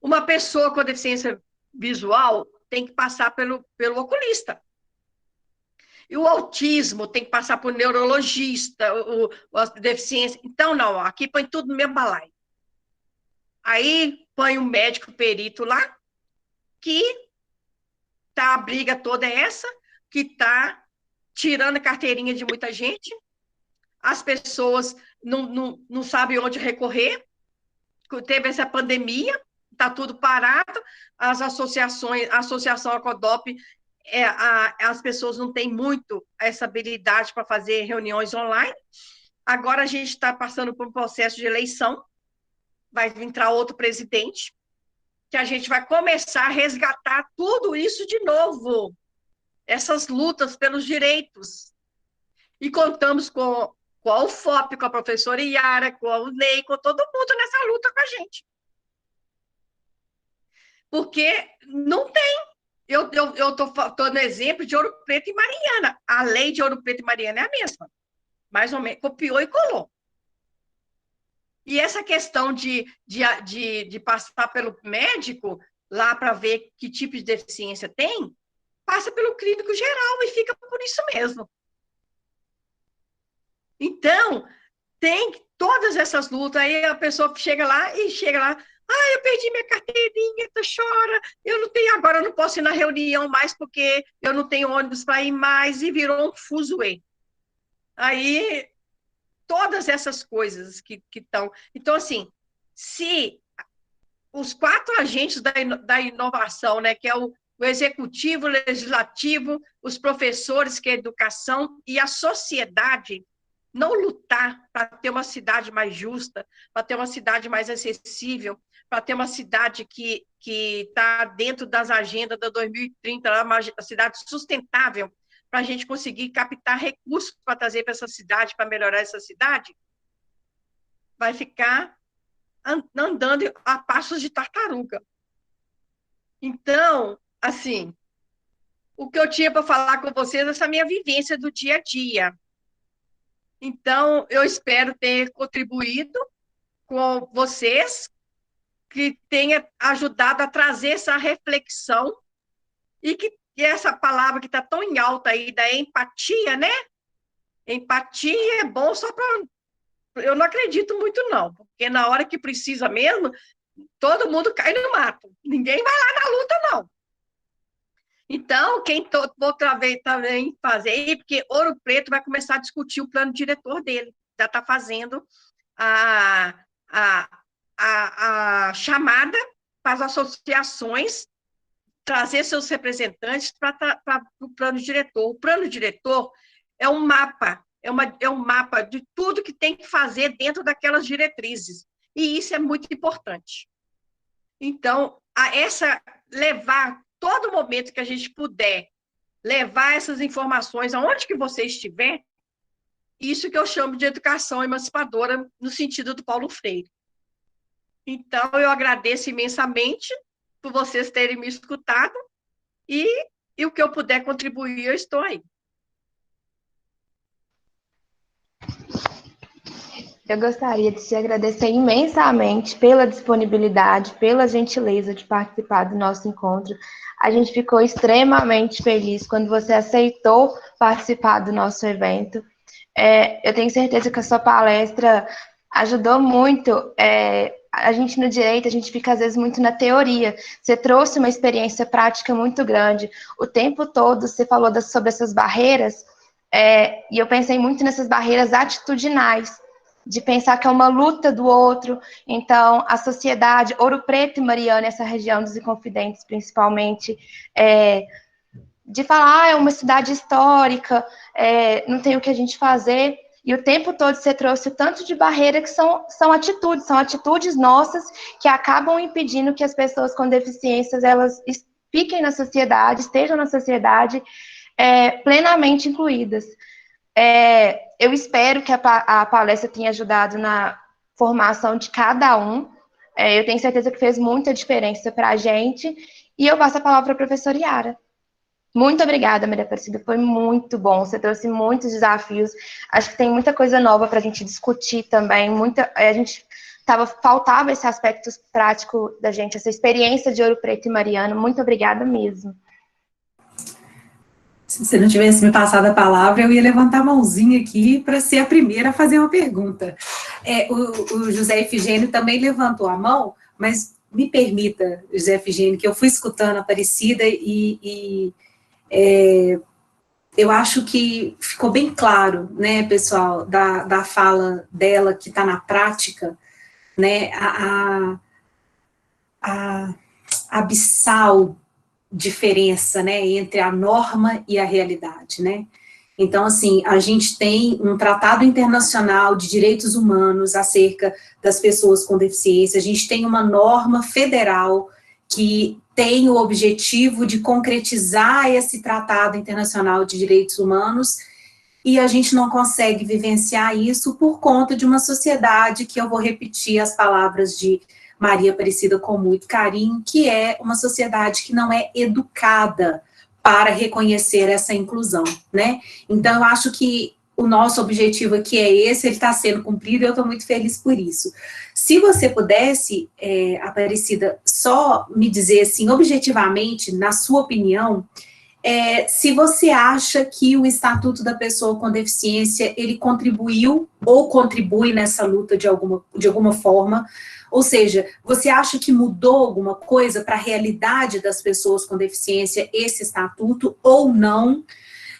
Uma pessoa com deficiência visual tem que passar pelo oculista. E o autismo tem que passar por neurologista, a deficiência. Então, não, aqui põe tudo no mesmo balaio. Aí põe um médico perito lá, que a briga toda é essa, que está tirando a carteirinha de muita gente, as pessoas não sabem onde recorrer, teve essa pandemia, está tudo parado, as associações, a Associação Acodop, as pessoas não têm muito essa habilidade para fazer reuniões online. Agora a gente está passando por um processo de eleição, vai entrar outro presidente, que a gente vai começar a resgatar tudo isso de novo, essas lutas pelos direitos. E contamos com a UFOP, com a professora Iara, com o Ney, com todo mundo nessa luta com a gente. Porque não tem. Eu estou no exemplo de Ouro Preto e Mariana. A lei de Ouro Preto e Mariana é a mesma. Mais ou menos, copiou e colou. E essa questão de passar pelo médico lá para ver que tipo de deficiência tem, passa pelo clínico geral e fica por isso mesmo. Então, tem todas essas lutas, aí a pessoa chega lá, eu perdi minha carteirinha, tu chora, eu não tenho agora, eu não posso ir na reunião mais porque eu não tenho ônibus para ir mais, e virou um fuzuê. Aí, todas essas coisas que estão... Então, assim, se os 4 agentes da inovação, né, que é o executivo, o legislativo, os professores, que é a educação, e a sociedade, não lutar para ter uma cidade mais justa, para ter uma cidade mais acessível, para ter uma cidade que está dentro das agendas da 2030, uma cidade sustentável, para a gente conseguir captar recursos para trazer para essa cidade, para melhorar essa cidade, vai ficar andando a passos de tartaruga. Então, assim, o que eu tinha para falar com vocês é essa minha vivência do dia a dia. Então, eu espero ter contribuído com vocês, que tenha ajudado a trazer essa reflexão e que essa palavra que está tão em alta aí, da empatia, né? Empatia é bom só para... Eu não acredito muito, não, porque na hora que precisa mesmo, todo mundo cai no mato. Ninguém vai lá na luta, não. Então, vou também fazer, porque Ouro Preto vai começar a discutir o plano diretor dele. Já está fazendo a, a, a chamada para as associações trazer seus representantes para o plano diretor. O plano diretor é um mapa, é um mapa de tudo que tem que fazer dentro daquelas diretrizes. E isso é muito importante. Então, levar todo momento que a gente puder levar essas informações aonde que você estiver, isso que eu chamo de educação emancipadora no sentido do Paulo Freire. Então, eu agradeço imensamente por vocês terem me escutado e o que eu puder contribuir, eu estou aí. Eu gostaria de te agradecer imensamente pela disponibilidade, pela gentileza de participar do nosso encontro. A gente ficou extremamente feliz quando você aceitou participar do nosso evento. Eu tenho certeza que a sua palestra ajudou muito. A gente no direito, a gente fica às vezes muito na teoria. Você trouxe uma experiência prática muito grande. O tempo todo você falou sobre essas barreiras, e eu pensei muito nessas barreiras atitudinais, de pensar que é uma luta do outro. Então, a sociedade, Ouro Preto e Mariana, essa região dos Inconfidentes, principalmente, de falar, é uma cidade histórica, não tem o que a gente fazer, e o tempo todo você trouxe o tanto de barreira que são atitudes nossas que acabam impedindo que as pessoas com deficiências, elas fiquem na sociedade, estejam na sociedade plenamente incluídas. Eu espero que a palestra tenha ajudado na formação de cada um. Eu tenho certeza que fez muita diferença para a gente. E eu passo a palavra para a professora Yara. Muito obrigada, Maria Aparecida. Foi muito bom. Você trouxe muitos desafios. Acho que tem muita coisa nova para a gente discutir também. Faltava esse aspecto prático da gente, essa experiência de Ouro Preto e Mariana. Muito obrigada mesmo. Se você não tivesse me passado a palavra, eu ia levantar a mãozinha aqui para ser a primeira a fazer uma pergunta. O José Efigênio também levantou a mão, mas me permita, José Efigênio, que eu fui escutando a Aparecida e eu acho que ficou bem claro, né, pessoal, da fala dela, que está na prática, né, a abissal diferença, né, entre a norma e a realidade, né. Então, assim, a gente tem um tratado internacional de direitos humanos acerca das pessoas com deficiência, a gente tem uma norma federal que tem o objetivo de concretizar esse tratado internacional de direitos humanos, e a gente não consegue vivenciar isso por conta de uma sociedade, que eu vou repetir as palavras de Maria Aparecida com muito carinho, que é uma sociedade que não é educada para reconhecer essa inclusão, né? Então, eu acho que o nosso objetivo aqui é esse, ele está sendo cumprido, e eu estou muito feliz por isso. Se você pudesse, Aparecida, só me dizer, assim, objetivamente, na sua opinião, se você acha que o Estatuto da Pessoa com Deficiência, ele contribuiu ou contribui nessa luta de alguma forma, ou seja, você acha que mudou alguma coisa para a realidade das pessoas com deficiência esse estatuto ou não?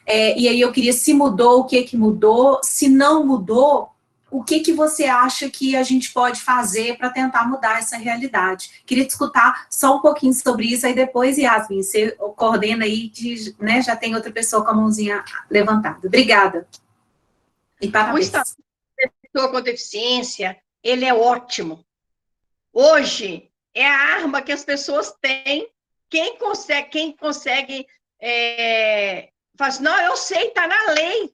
E aí eu queria, se mudou, o que mudou? Se não mudou, o que você acha que a gente pode fazer para tentar mudar essa realidade? Queria te escutar só um pouquinho sobre isso, aí depois, Yasmin, você coordena aí, né, já tem outra pessoa com a mãozinha levantada. Obrigada. E parabéns. O Estatuto da Pessoa com Deficiência, ele é ótimo. Hoje, é a arma que as pessoas têm. Quem consegue fala assim, não, eu sei, está na lei,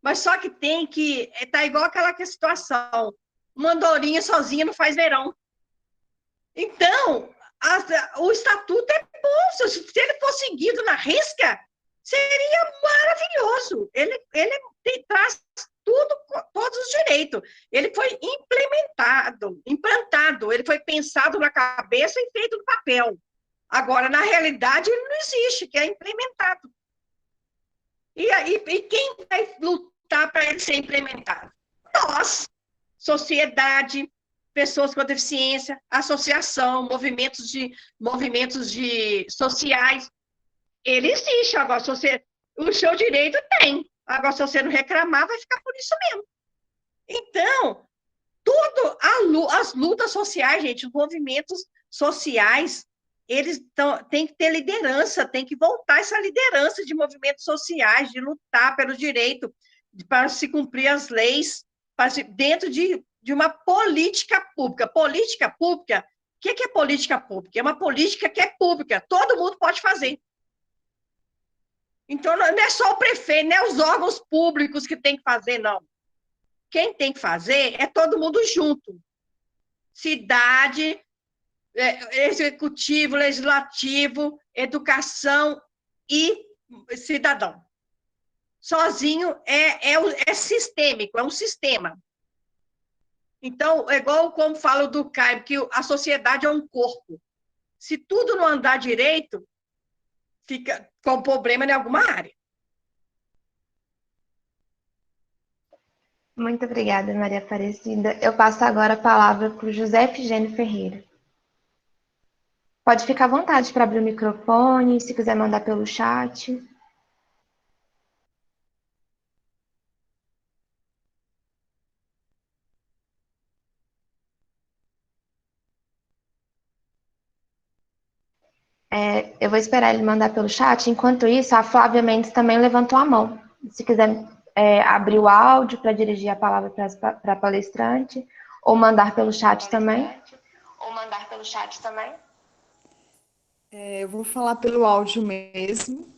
mas só que tem que, tá igual aquela situação, uma andorinha sozinha não faz verão. Então, o estatuto é bom, se ele for seguido na risca, seria maravilhoso. Ele traz todos os direitos. Ele foi implantado, ele foi pensado na cabeça e feito no papel. Agora, na realidade, ele não existe, que é implementado. E quem vai lutar para ele ser implementado? Nós, sociedade, pessoas com deficiência, associação, movimentos de sociais, ele existe. Agora, se você, o seu direito tem. Agora, se você não reclamar, vai ficar por isso mesmo. Então, as lutas sociais, gente, os movimentos sociais, eles têm que ter liderança, tem que voltar essa liderança de movimentos sociais, de lutar pelo direito, para se cumprir as leis, dentro de uma política pública. Política pública, o que é política pública? É uma política que é pública, todo mundo pode fazer. Então, não é só o prefeito, não é os órgãos públicos que tem que fazer, não. Quem tem que fazer é todo mundo junto. Cidade, executivo, legislativo, educação e cidadão. Sozinho é sistêmico, é um sistema. Então, é igual como falo do Caio, que a sociedade é um corpo. Se tudo não andar direito, fica com problema em alguma área. Muito obrigada, Maria Aparecida. Eu passo agora a palavra para o José Efigênio Ferreira. Pode ficar à vontade para abrir o microfone, se quiser mandar pelo chat. Eu vou esperar ele mandar pelo chat. Enquanto isso, a Flávia Mendes também levantou a mão. Se quiser abrir o áudio para dirigir a palavra para a palestrante, ou mandar pelo chat também. Eu vou falar pelo áudio mesmo.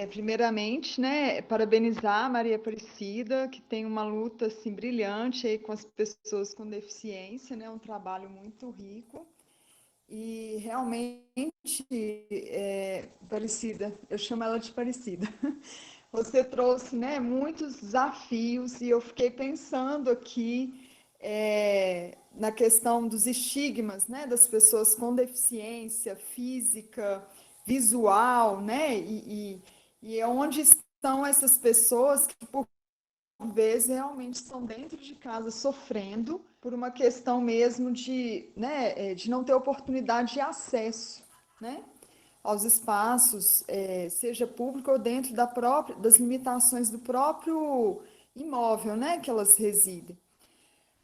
Primeiramente, né, parabenizar a Maria Aparecida, que tem uma luta assim, brilhante aí com as pessoas com deficiência, né, um trabalho muito rico. E realmente, Aparecida, eu chamo ela de Aparecida, você trouxe, né, muitos desafios e eu fiquei pensando aqui na questão dos estigmas, né, das pessoas com deficiência física, visual, né, e onde estão essas pessoas que, por vezes, realmente estão dentro de casa sofrendo por uma questão mesmo de, né, de não ter oportunidade de acesso, né, aos espaços, seja público ou dentro das limitações do próprio imóvel, né, que elas residem.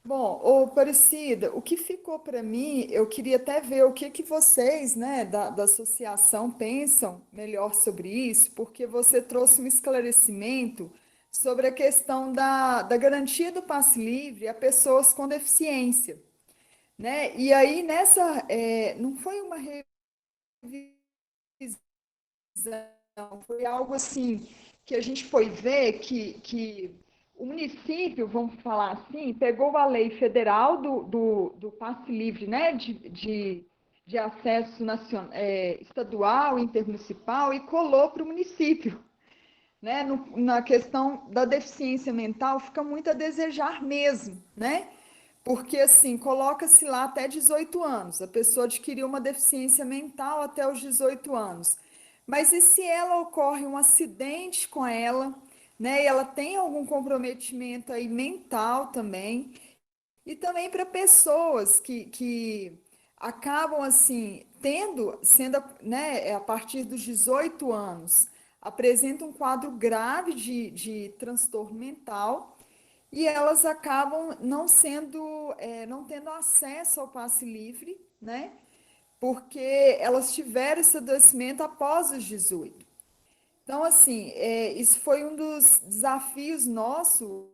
Bom, Aparecida, o que ficou para mim, eu queria até ver o que vocês, né, da associação pensam melhor sobre isso, porque você trouxe um esclarecimento sobre a questão da garantia do passe livre a pessoas com deficiência, né? E aí, não foi uma revisão, foi algo assim que a gente foi ver que o município, vamos falar assim, pegou a lei federal do passe livre, né, de acesso estadual, intermunicipal, e colou para o município. Né? Na questão da deficiência mental, fica muito a desejar mesmo, né? Porque, assim, coloca-se lá até 18 anos, a pessoa adquiriu uma deficiência mental até os 18 anos. Mas e se ela ocorre um acidente com ela, né? E ela tem algum comprometimento aí mental também, e também para pessoas que acabam, assim, sendo, né, a partir dos 18 anos, apresentam um quadro grave de transtorno mental, e elas acabam não tendo acesso ao passe livre, né? Porque elas tiveram esse adoecimento após os 18. Então, assim, isso foi um dos desafios nossos.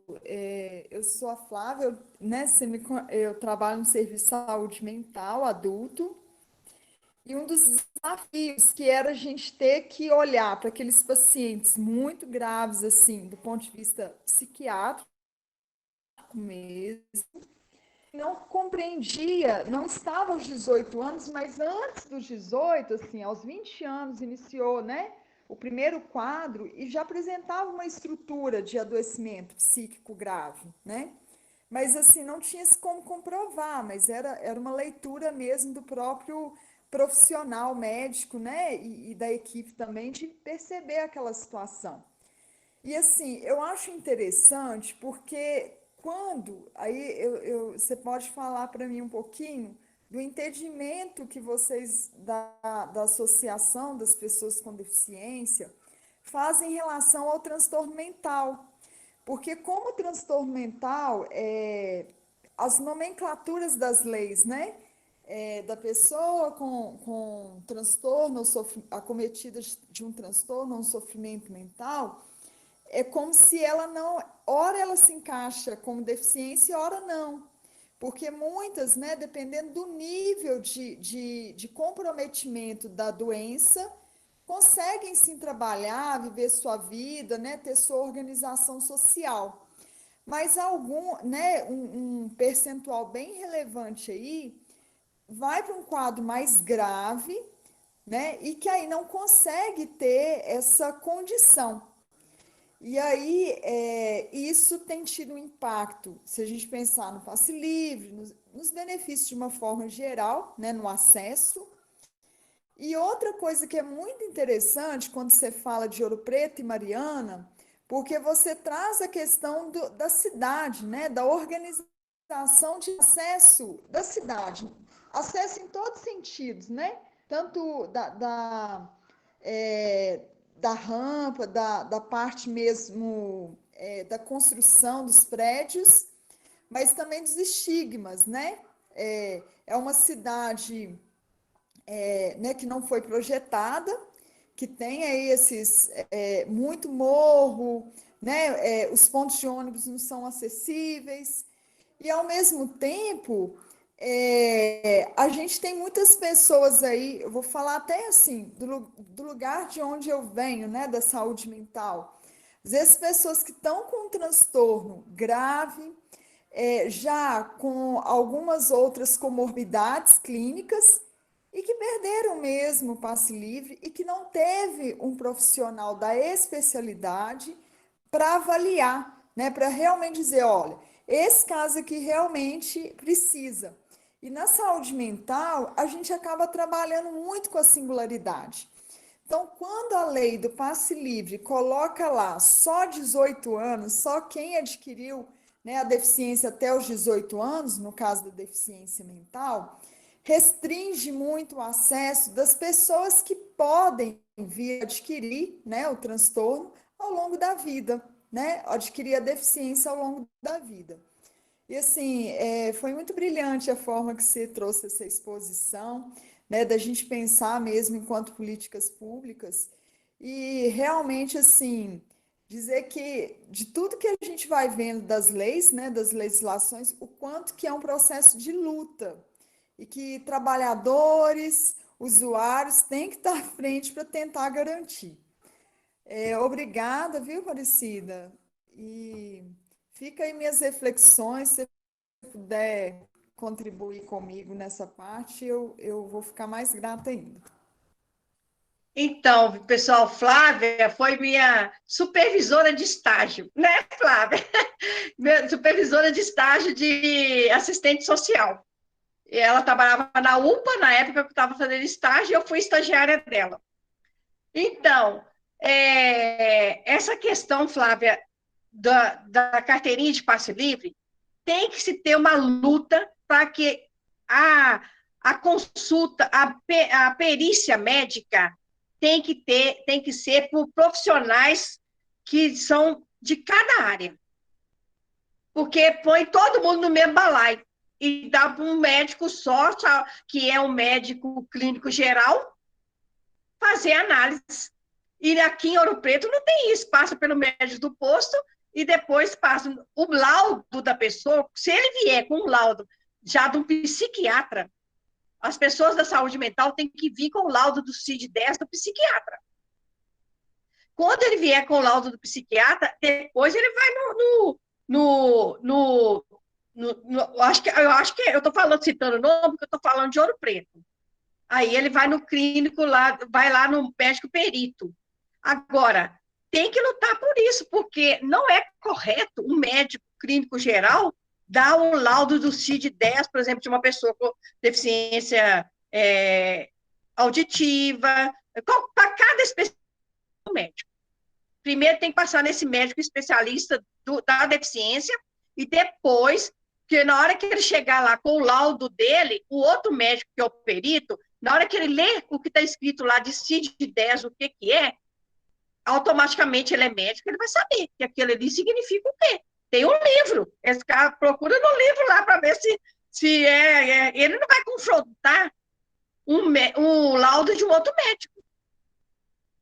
Eu sou a Flávia, né? Eu trabalho no serviço de saúde mental adulto, e um dos desafios que era a gente ter que olhar para aqueles pacientes muito graves, assim, do ponto de vista psiquiátrico mesmo, não compreendia, não estava aos 18 anos, mas antes dos 18, assim, aos 20 anos, iniciou, né, o primeiro quadro e já apresentava uma estrutura de adoecimento psíquico grave, né? Mas, assim, não tinha-se como comprovar, mas era uma leitura mesmo do próprio profissional médico, né, e da equipe também, de perceber aquela situação. E assim, eu acho interessante porque aí você pode falar para mim um pouquinho do entendimento que vocês da Associação das Pessoas com Deficiência fazem em relação ao transtorno mental. Porque como transtorno mental, as nomenclaturas das leis, né? Da pessoa com transtorno, acometida de um transtorno, um sofrimento mental, é como se ela não, ora ela se encaixa como deficiência, ora não. Porque muitas, né, dependendo do nível de comprometimento da doença, conseguem sim trabalhar, viver sua vida, né, ter sua organização social. Mas um percentual bem relevante aí vai para um quadro mais grave, né, e que aí não consegue ter essa condição. E aí, isso tem tido um impacto, se a gente pensar no passe livre, nos benefícios de uma forma geral, né, no acesso. E outra coisa que é muito interessante quando você fala de Ouro Preto e Mariana, porque você traz a questão da cidade, né, da organização de acesso da cidade, acesso em todos os sentidos, né? Tanto é, da rampa, da parte mesmo da construção dos prédios, mas também dos estigmas, né? É uma cidade né, que não foi projetada, que tem aí muito morro, né? Os pontos de ônibus não são acessíveis, e ao mesmo tempo a gente tem muitas pessoas aí, eu vou falar até assim, do lugar de onde eu venho, né, da saúde mental. Às vezes pessoas que estão com um transtorno grave, já com algumas outras comorbidades clínicas, e que perderam mesmo o passe livre e que não teve um profissional da especialidade para avaliar, né, para realmente dizer, olha, esse caso aqui realmente precisa. E na saúde mental, a gente acaba trabalhando muito com a singularidade. Então, quando a lei do passe livre coloca lá só 18 anos, só quem adquiriu, né, a deficiência até os 18 anos, no caso da deficiência mental, restringe muito o acesso das pessoas que podem vir adquirir, né, o transtorno ao longo da vida, né, adquirir a deficiência ao longo da vida. E assim, foi muito brilhante a forma que você trouxe essa exposição, né, da gente pensar mesmo enquanto políticas públicas e realmente assim dizer que de tudo que a gente vai vendo das leis, né, das legislações, o quanto que é um processo de luta e que trabalhadores, usuários têm que estar à frente para tentar garantir. Obrigada, viu, Aparecida? E fica aí minhas reflexões, se você puder contribuir comigo nessa parte, eu vou ficar mais grata ainda. Então, pessoal, Flávia foi minha supervisora de estágio, né, Flávia? Minha supervisora de estágio de assistente social. E ela trabalhava na UPA, na época que eu estava fazendo estágio, e eu fui estagiária dela. Então, essa questão, Flávia, da carteirinha de passe livre, tem que se ter uma luta para que a consulta, a perícia médica tem que ser por profissionais que são de cada área. Porque põe todo mundo no mesmo balaio e dá para um médico só, que é um médico clínico geral, fazer análise. E aqui em Ouro Preto não tem isso, passa pelo médico do posto e depois passa o laudo da pessoa. Se ele vier com um laudo já de um psiquiatra, as pessoas da saúde mental têm que vir com o laudo do CID-10 do psiquiatra. Quando ele vier com o laudo do psiquiatra, depois ele vai eu acho que eu estou citando o nome, porque eu estou falando de Ouro Preto. Aí ele vai no clínico lá, vai lá no médico perito. Agora, tem que lutar por isso, porque não é correto um médico clínico geral dar um laudo do CID-10, por exemplo, de uma pessoa com deficiência auditiva, para cada especialista médico. Primeiro tem que passar nesse médico especialista da deficiência, e depois, porque na hora que ele chegar lá com o laudo dele, o outro médico, que é o perito, na hora que ele lê o que está escrito lá de CID-10, o que é, automaticamente ele é médico, ele vai saber que aquilo ali significa o quê. Tem um livro, esse cara procura no livro lá para ver se ele não vai confrontar um laudo de um outro médico.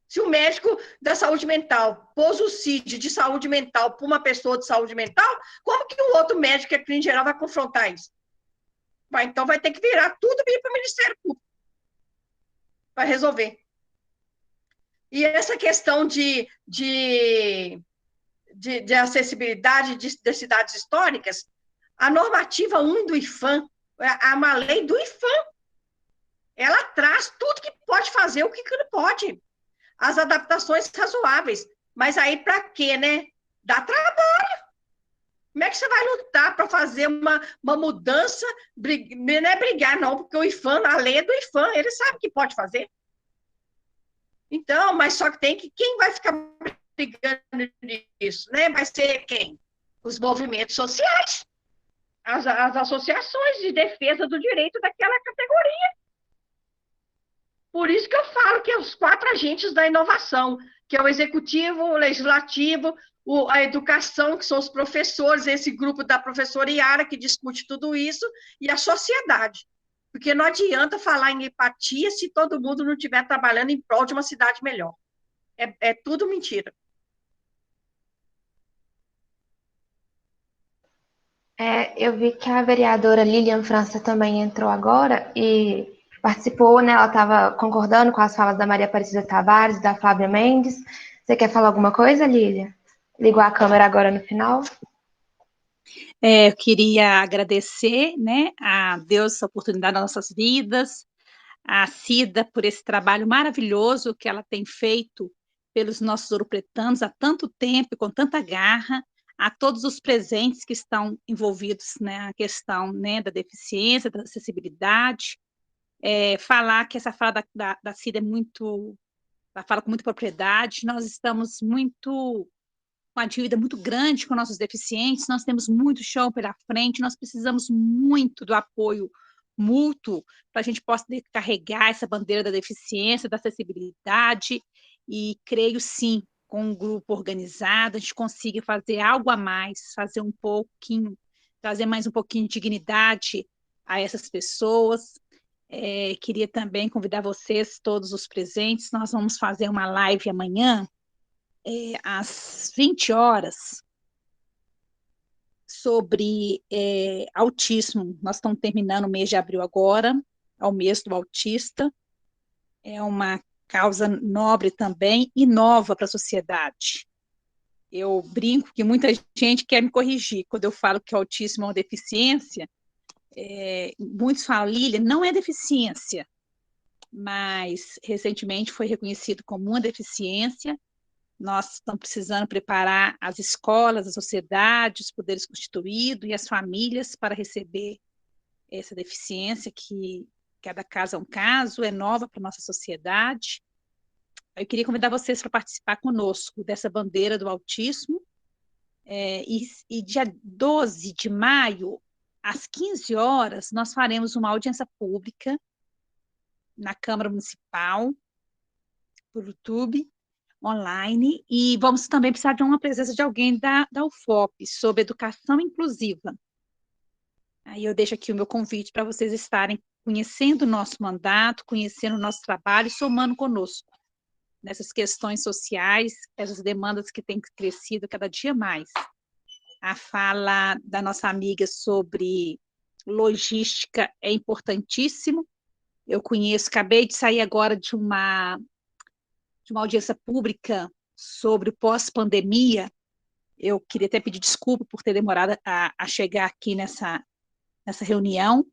Se o médico da saúde mental pôs o CID de saúde mental para uma pessoa de saúde mental, como que o outro médico, que é clínico geral, vai confrontar isso? Então vai ter que virar tudo para o Ministério Público para resolver. E essa questão de acessibilidade de cidades históricas, a normativa 1 do IFAM, uma lei do IFAM, ela traz tudo que pode fazer, o que não pode. As adaptações razoáveis. Mas aí, para quê, né? Dá trabalho. Como é que você vai lutar para fazer uma mudança? Não é brigar, não, porque o IFAM, a lei é do IFAM, ele sabe que pode fazer. Então, mas só que quem vai ficar brigando nisso, né? Vai ser quem? Os movimentos sociais, as associações de defesa do direito daquela categoria. Por isso que eu falo que é os 4 agentes da inovação, que é o executivo, o legislativo, a educação, que são os professores, esse grupo da professora Yara, que discute tudo isso, e a sociedade. Porque não adianta falar em empatia se todo mundo não estiver trabalhando em prol de uma cidade melhor. É tudo mentira. Eu vi que a vereadora Lilian França também entrou agora e participou, né? Ela estava concordando com as falas da Maria Aparecida Tavares e da Flávia Mendes. Você quer falar alguma coisa, Lilian? Ligou a câmera agora no final. Eu queria agradecer, né, a Deus essa oportunidade nas nossas vidas, a Cida por esse trabalho maravilhoso que ela tem feito pelos nossos ouropretanos há tanto tempo e com tanta garra, a todos os presentes que estão envolvidos na questão, né, da deficiência, da acessibilidade, falar que essa fala da Cida ela fala com muita propriedade, nós estamos uma dívida muito grande com nossos deficientes, nós temos muito chão pela frente, nós precisamos muito do apoio mútuo para a gente possa carregar essa bandeira da deficiência, da acessibilidade, e creio sim, com um grupo organizado, a gente consiga fazer algo a mais, fazer um pouquinho, trazer mais um pouquinho de dignidade a essas pessoas. Queria também convidar vocês, todos os presentes, nós vamos fazer uma live amanhã, às 20 horas, sobre autismo. Nós estamos terminando o mês de abril agora, é o mês do autista. É uma causa nobre também e nova para a sociedade. Eu brinco que muita gente quer me corrigir quando eu falo que o autismo é uma deficiência. Muitos falam, Lília, não é deficiência, mas recentemente foi reconhecido como uma deficiência. Nós estamos precisando preparar as escolas, a sociedade, os poderes constituídos e as famílias para receber essa deficiência, que cada caso é um caso, é nova para a nossa sociedade. Eu queria convidar vocês para participar conosco dessa bandeira do autismo, e dia 12 de maio, às 15 horas, nós faremos uma audiência pública na Câmara Municipal, por YouTube, online, e vamos também precisar de uma presença de alguém da UFOP, sobre educação inclusiva. Aí eu deixo aqui o meu convite para vocês estarem conhecendo o nosso mandato, conhecendo o nosso trabalho e somando conosco nessas questões sociais, essas demandas que têm crescido cada dia mais. A fala da nossa amiga sobre logística é importantíssimo. Eu acabei de sair agora de uma audiência pública sobre o pós-pandemia. Eu queria até pedir desculpa por ter demorado a chegar aqui nessa reunião.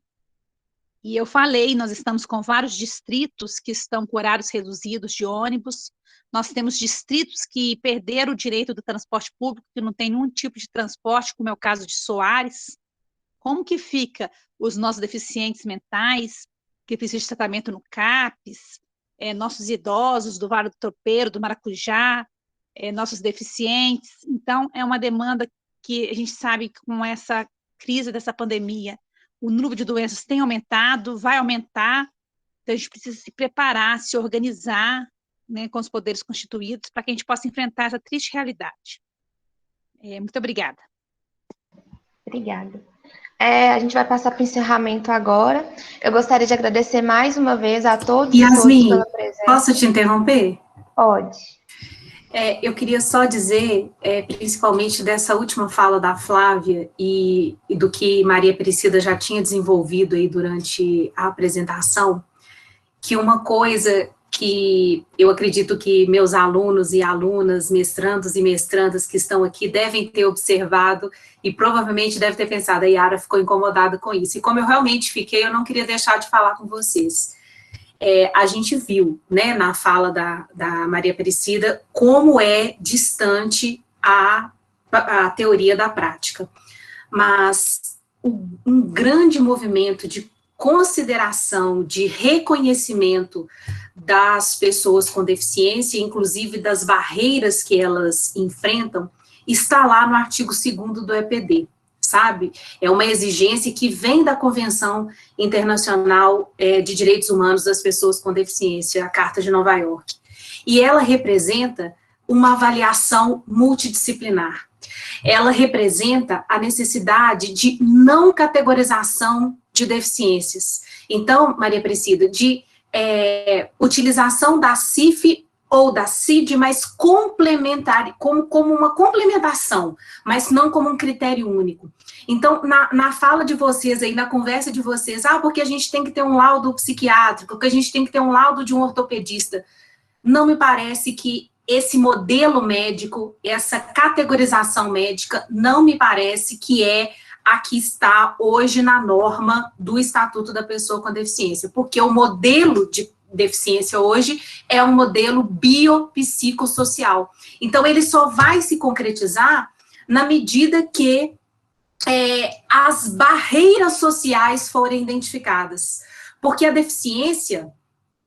E eu falei, nós estamos com vários distritos que estão com horários reduzidos de ônibus, nós temos distritos que perderam o direito do transporte público, que não tem nenhum tipo de transporte, como é o caso de Soares. Como que fica os nossos deficientes mentais, que precisam de tratamento no CAPS, nossos idosos do Vale do Tropeiro, do Maracujá, nossos deficientes. Então, é uma demanda que a gente sabe que com essa crise dessa pandemia, o número de doenças tem aumentado, vai aumentar, então a gente precisa se preparar, se organizar, né, com os poderes constituídos, para que a gente possa enfrentar essa triste realidade. Muito obrigada. Obrigada. A gente vai passar para o encerramento agora. Eu gostaria de agradecer mais uma vez a todos Yasmin, e todas pela presença. posso te interromper? Pode. Eu queria só dizer, principalmente dessa última fala da Flávia e do que Maria Aparecida já tinha desenvolvido aí durante a apresentação, que uma coisa que eu acredito que meus alunos e alunas, mestrandos e mestrandas que estão aqui devem ter observado e provavelmente devem ter pensado, a Yara ficou incomodada com isso. E como eu realmente fiquei, eu não queria deixar de falar com vocês. A gente viu, né, na fala da Maria Aparecida, como é distante a teoria da prática. Mas um grande movimento de consideração, de reconhecimento das pessoas com deficiência, inclusive das barreiras que elas enfrentam, está lá no artigo 2º do EPD, sabe? É uma exigência que vem da Convenção Internacional de Direitos Humanos das Pessoas com Deficiência, a Carta de Nova York. E ela representa uma avaliação multidisciplinar. Ela representa a necessidade de não categorização de deficiências. Então, Maria Aparecida, de utilização da CIF ou da CID, mas complementar, como uma complementação, mas não como um critério único. Então, na fala de vocês aí, na conversa de vocês, porque a gente tem que ter um laudo psiquiátrico, que a gente tem que ter um laudo de um ortopedista, não me parece que esse modelo médico, essa categorização médica, não me parece que a que está hoje na norma do Estatuto da Pessoa com Deficiência, porque o modelo de deficiência hoje é um modelo biopsicossocial. Então, ele só vai se concretizar na medida que as barreiras sociais forem identificadas, porque a deficiência,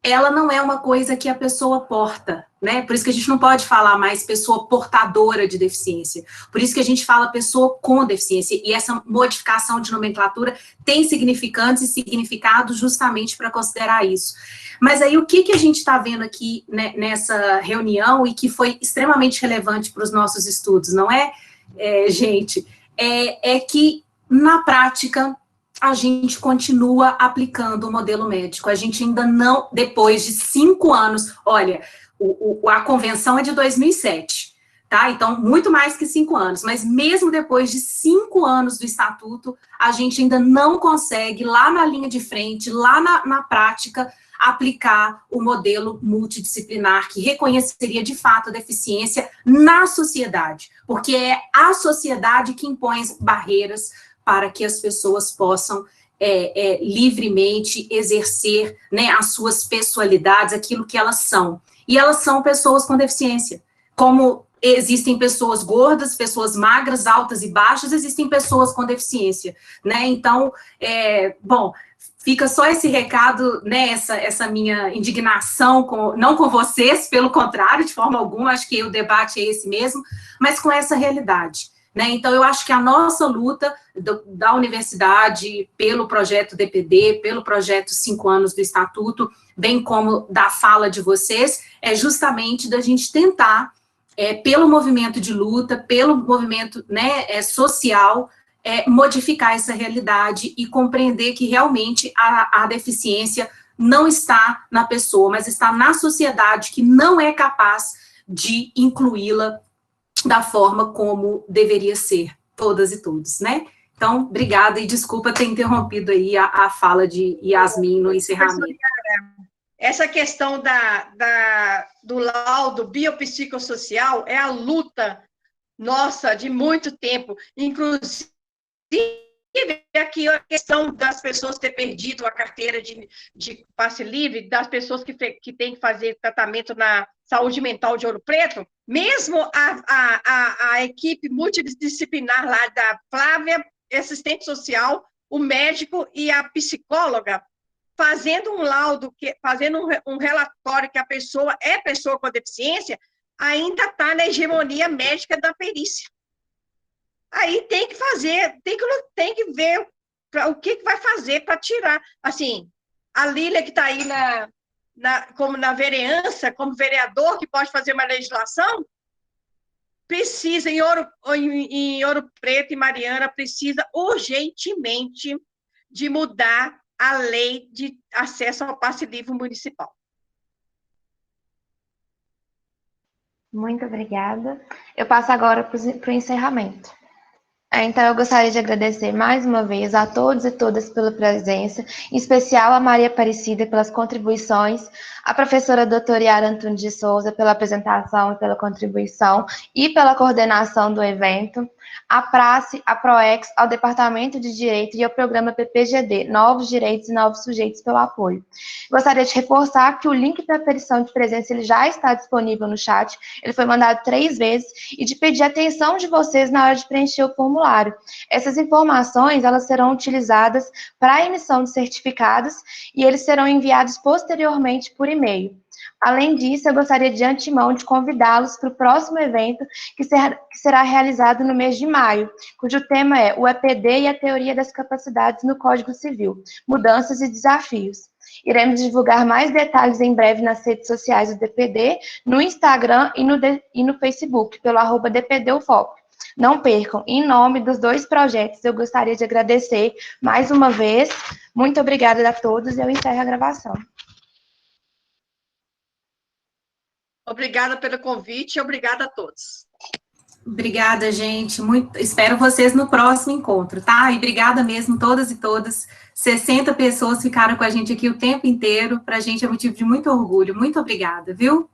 ela não é uma coisa que a pessoa porta, né? Por isso que a gente não pode falar mais pessoa portadora de deficiência. Por isso que a gente fala pessoa com deficiência. E essa modificação de nomenclatura tem significantes e significados justamente para considerar isso. Mas aí o que a gente está vendo aqui, né, nessa reunião e que foi extremamente relevante para os nossos estudos, não é, gente? É que, na prática, a gente continua aplicando o modelo médico. A gente ainda não, depois de 5 anos, olha, a convenção é de 2007, tá? Então, muito mais que 5 anos, mas mesmo depois de 5 anos do estatuto, a gente ainda não consegue, lá na linha de frente, lá na prática, aplicar o modelo multidisciplinar que reconheceria de fato a deficiência na sociedade, porque é a sociedade que impõe as barreiras para que as pessoas possam livremente exercer, né, as suas pessoalidades, aquilo que elas são. E elas são pessoas com deficiência. Como existem pessoas gordas, pessoas magras, altas e baixas, existem pessoas com deficiência, né? Então, bom, fica só esse recado, né, essa minha indignação, não com vocês, pelo contrário, de forma alguma, acho que o debate é esse mesmo, mas com essa realidade. Né? Então, eu acho que a nossa luta da universidade, pelo projeto DPD, pelo projeto 5 anos do Estatuto, bem como da fala de vocês, é justamente da gente tentar, pelo movimento de luta, pelo movimento, né, social, modificar essa realidade e compreender que realmente a deficiência não está na pessoa, mas está na sociedade que não é capaz de incluí-la da forma como deveria ser, todas e todos, né? Então, obrigada e desculpa ter interrompido aí a fala de Yasmin no encerramento. Essa questão do laudo biopsicossocial é a luta nossa de muito tempo, inclusive aqui a questão das pessoas ter perdido a carteira de passe livre, das pessoas que têm que fazer tratamento na saúde mental de Ouro Preto, mesmo a equipe multidisciplinar lá da Flávia, assistente social, o médico e a psicóloga, fazendo um laudo, fazendo um relatório que a pessoa é pessoa com deficiência, ainda está na hegemonia médica da perícia. Aí tem que fazer, tem que ver o que vai fazer para tirar. Assim, a Lília que está aí como na vereança, como vereador, que pode fazer uma legislação, precisa, em Ouro Preto e Mariana, precisa urgentemente de mudar a lei de acesso ao passe livre municipal. Muito obrigada. Eu passo agora para o encerramento. Então, eu gostaria de agradecer mais uma vez a todos e todas pela presença, em especial a Maria Aparecida pelas contribuições, a professora doutora Yara Antunes de Souza pela apresentação e pela contribuição e pela coordenação do evento, a Prace, a PROEX, ao Departamento de Direito e ao programa PPGD, Novos Direitos e Novos Sujeitos pelo apoio. Gostaria de reforçar que o link para a petição de presença ele já está disponível no chat, ele foi mandado 3 vezes, e de pedir atenção de vocês na hora de preencher o formulário. Essas informações, elas serão utilizadas para a emissão de certificados e eles serão enviados posteriormente por e-mail. Além disso, eu gostaria de antemão de convidá-los para o próximo evento que será realizado no mês de maio, cujo tema é o EPD e a Teoria das Capacidades no Código Civil, Mudanças e Desafios. Iremos divulgar mais detalhes em breve nas redes sociais do DPD, no Instagram e no Facebook, pelo @DPDUFOP. Não percam, em nome dos 2 projetos, eu gostaria de agradecer mais uma vez. Muito obrigada a todos e eu encerro a gravação. Obrigada pelo convite e obrigada a todos. Obrigada, gente. Espero vocês no próximo encontro, tá? E obrigada mesmo, todas e todas. 60 pessoas ficaram com a gente aqui o tempo inteiro. Para a gente é motivo de muito orgulho. Muito obrigada, viu?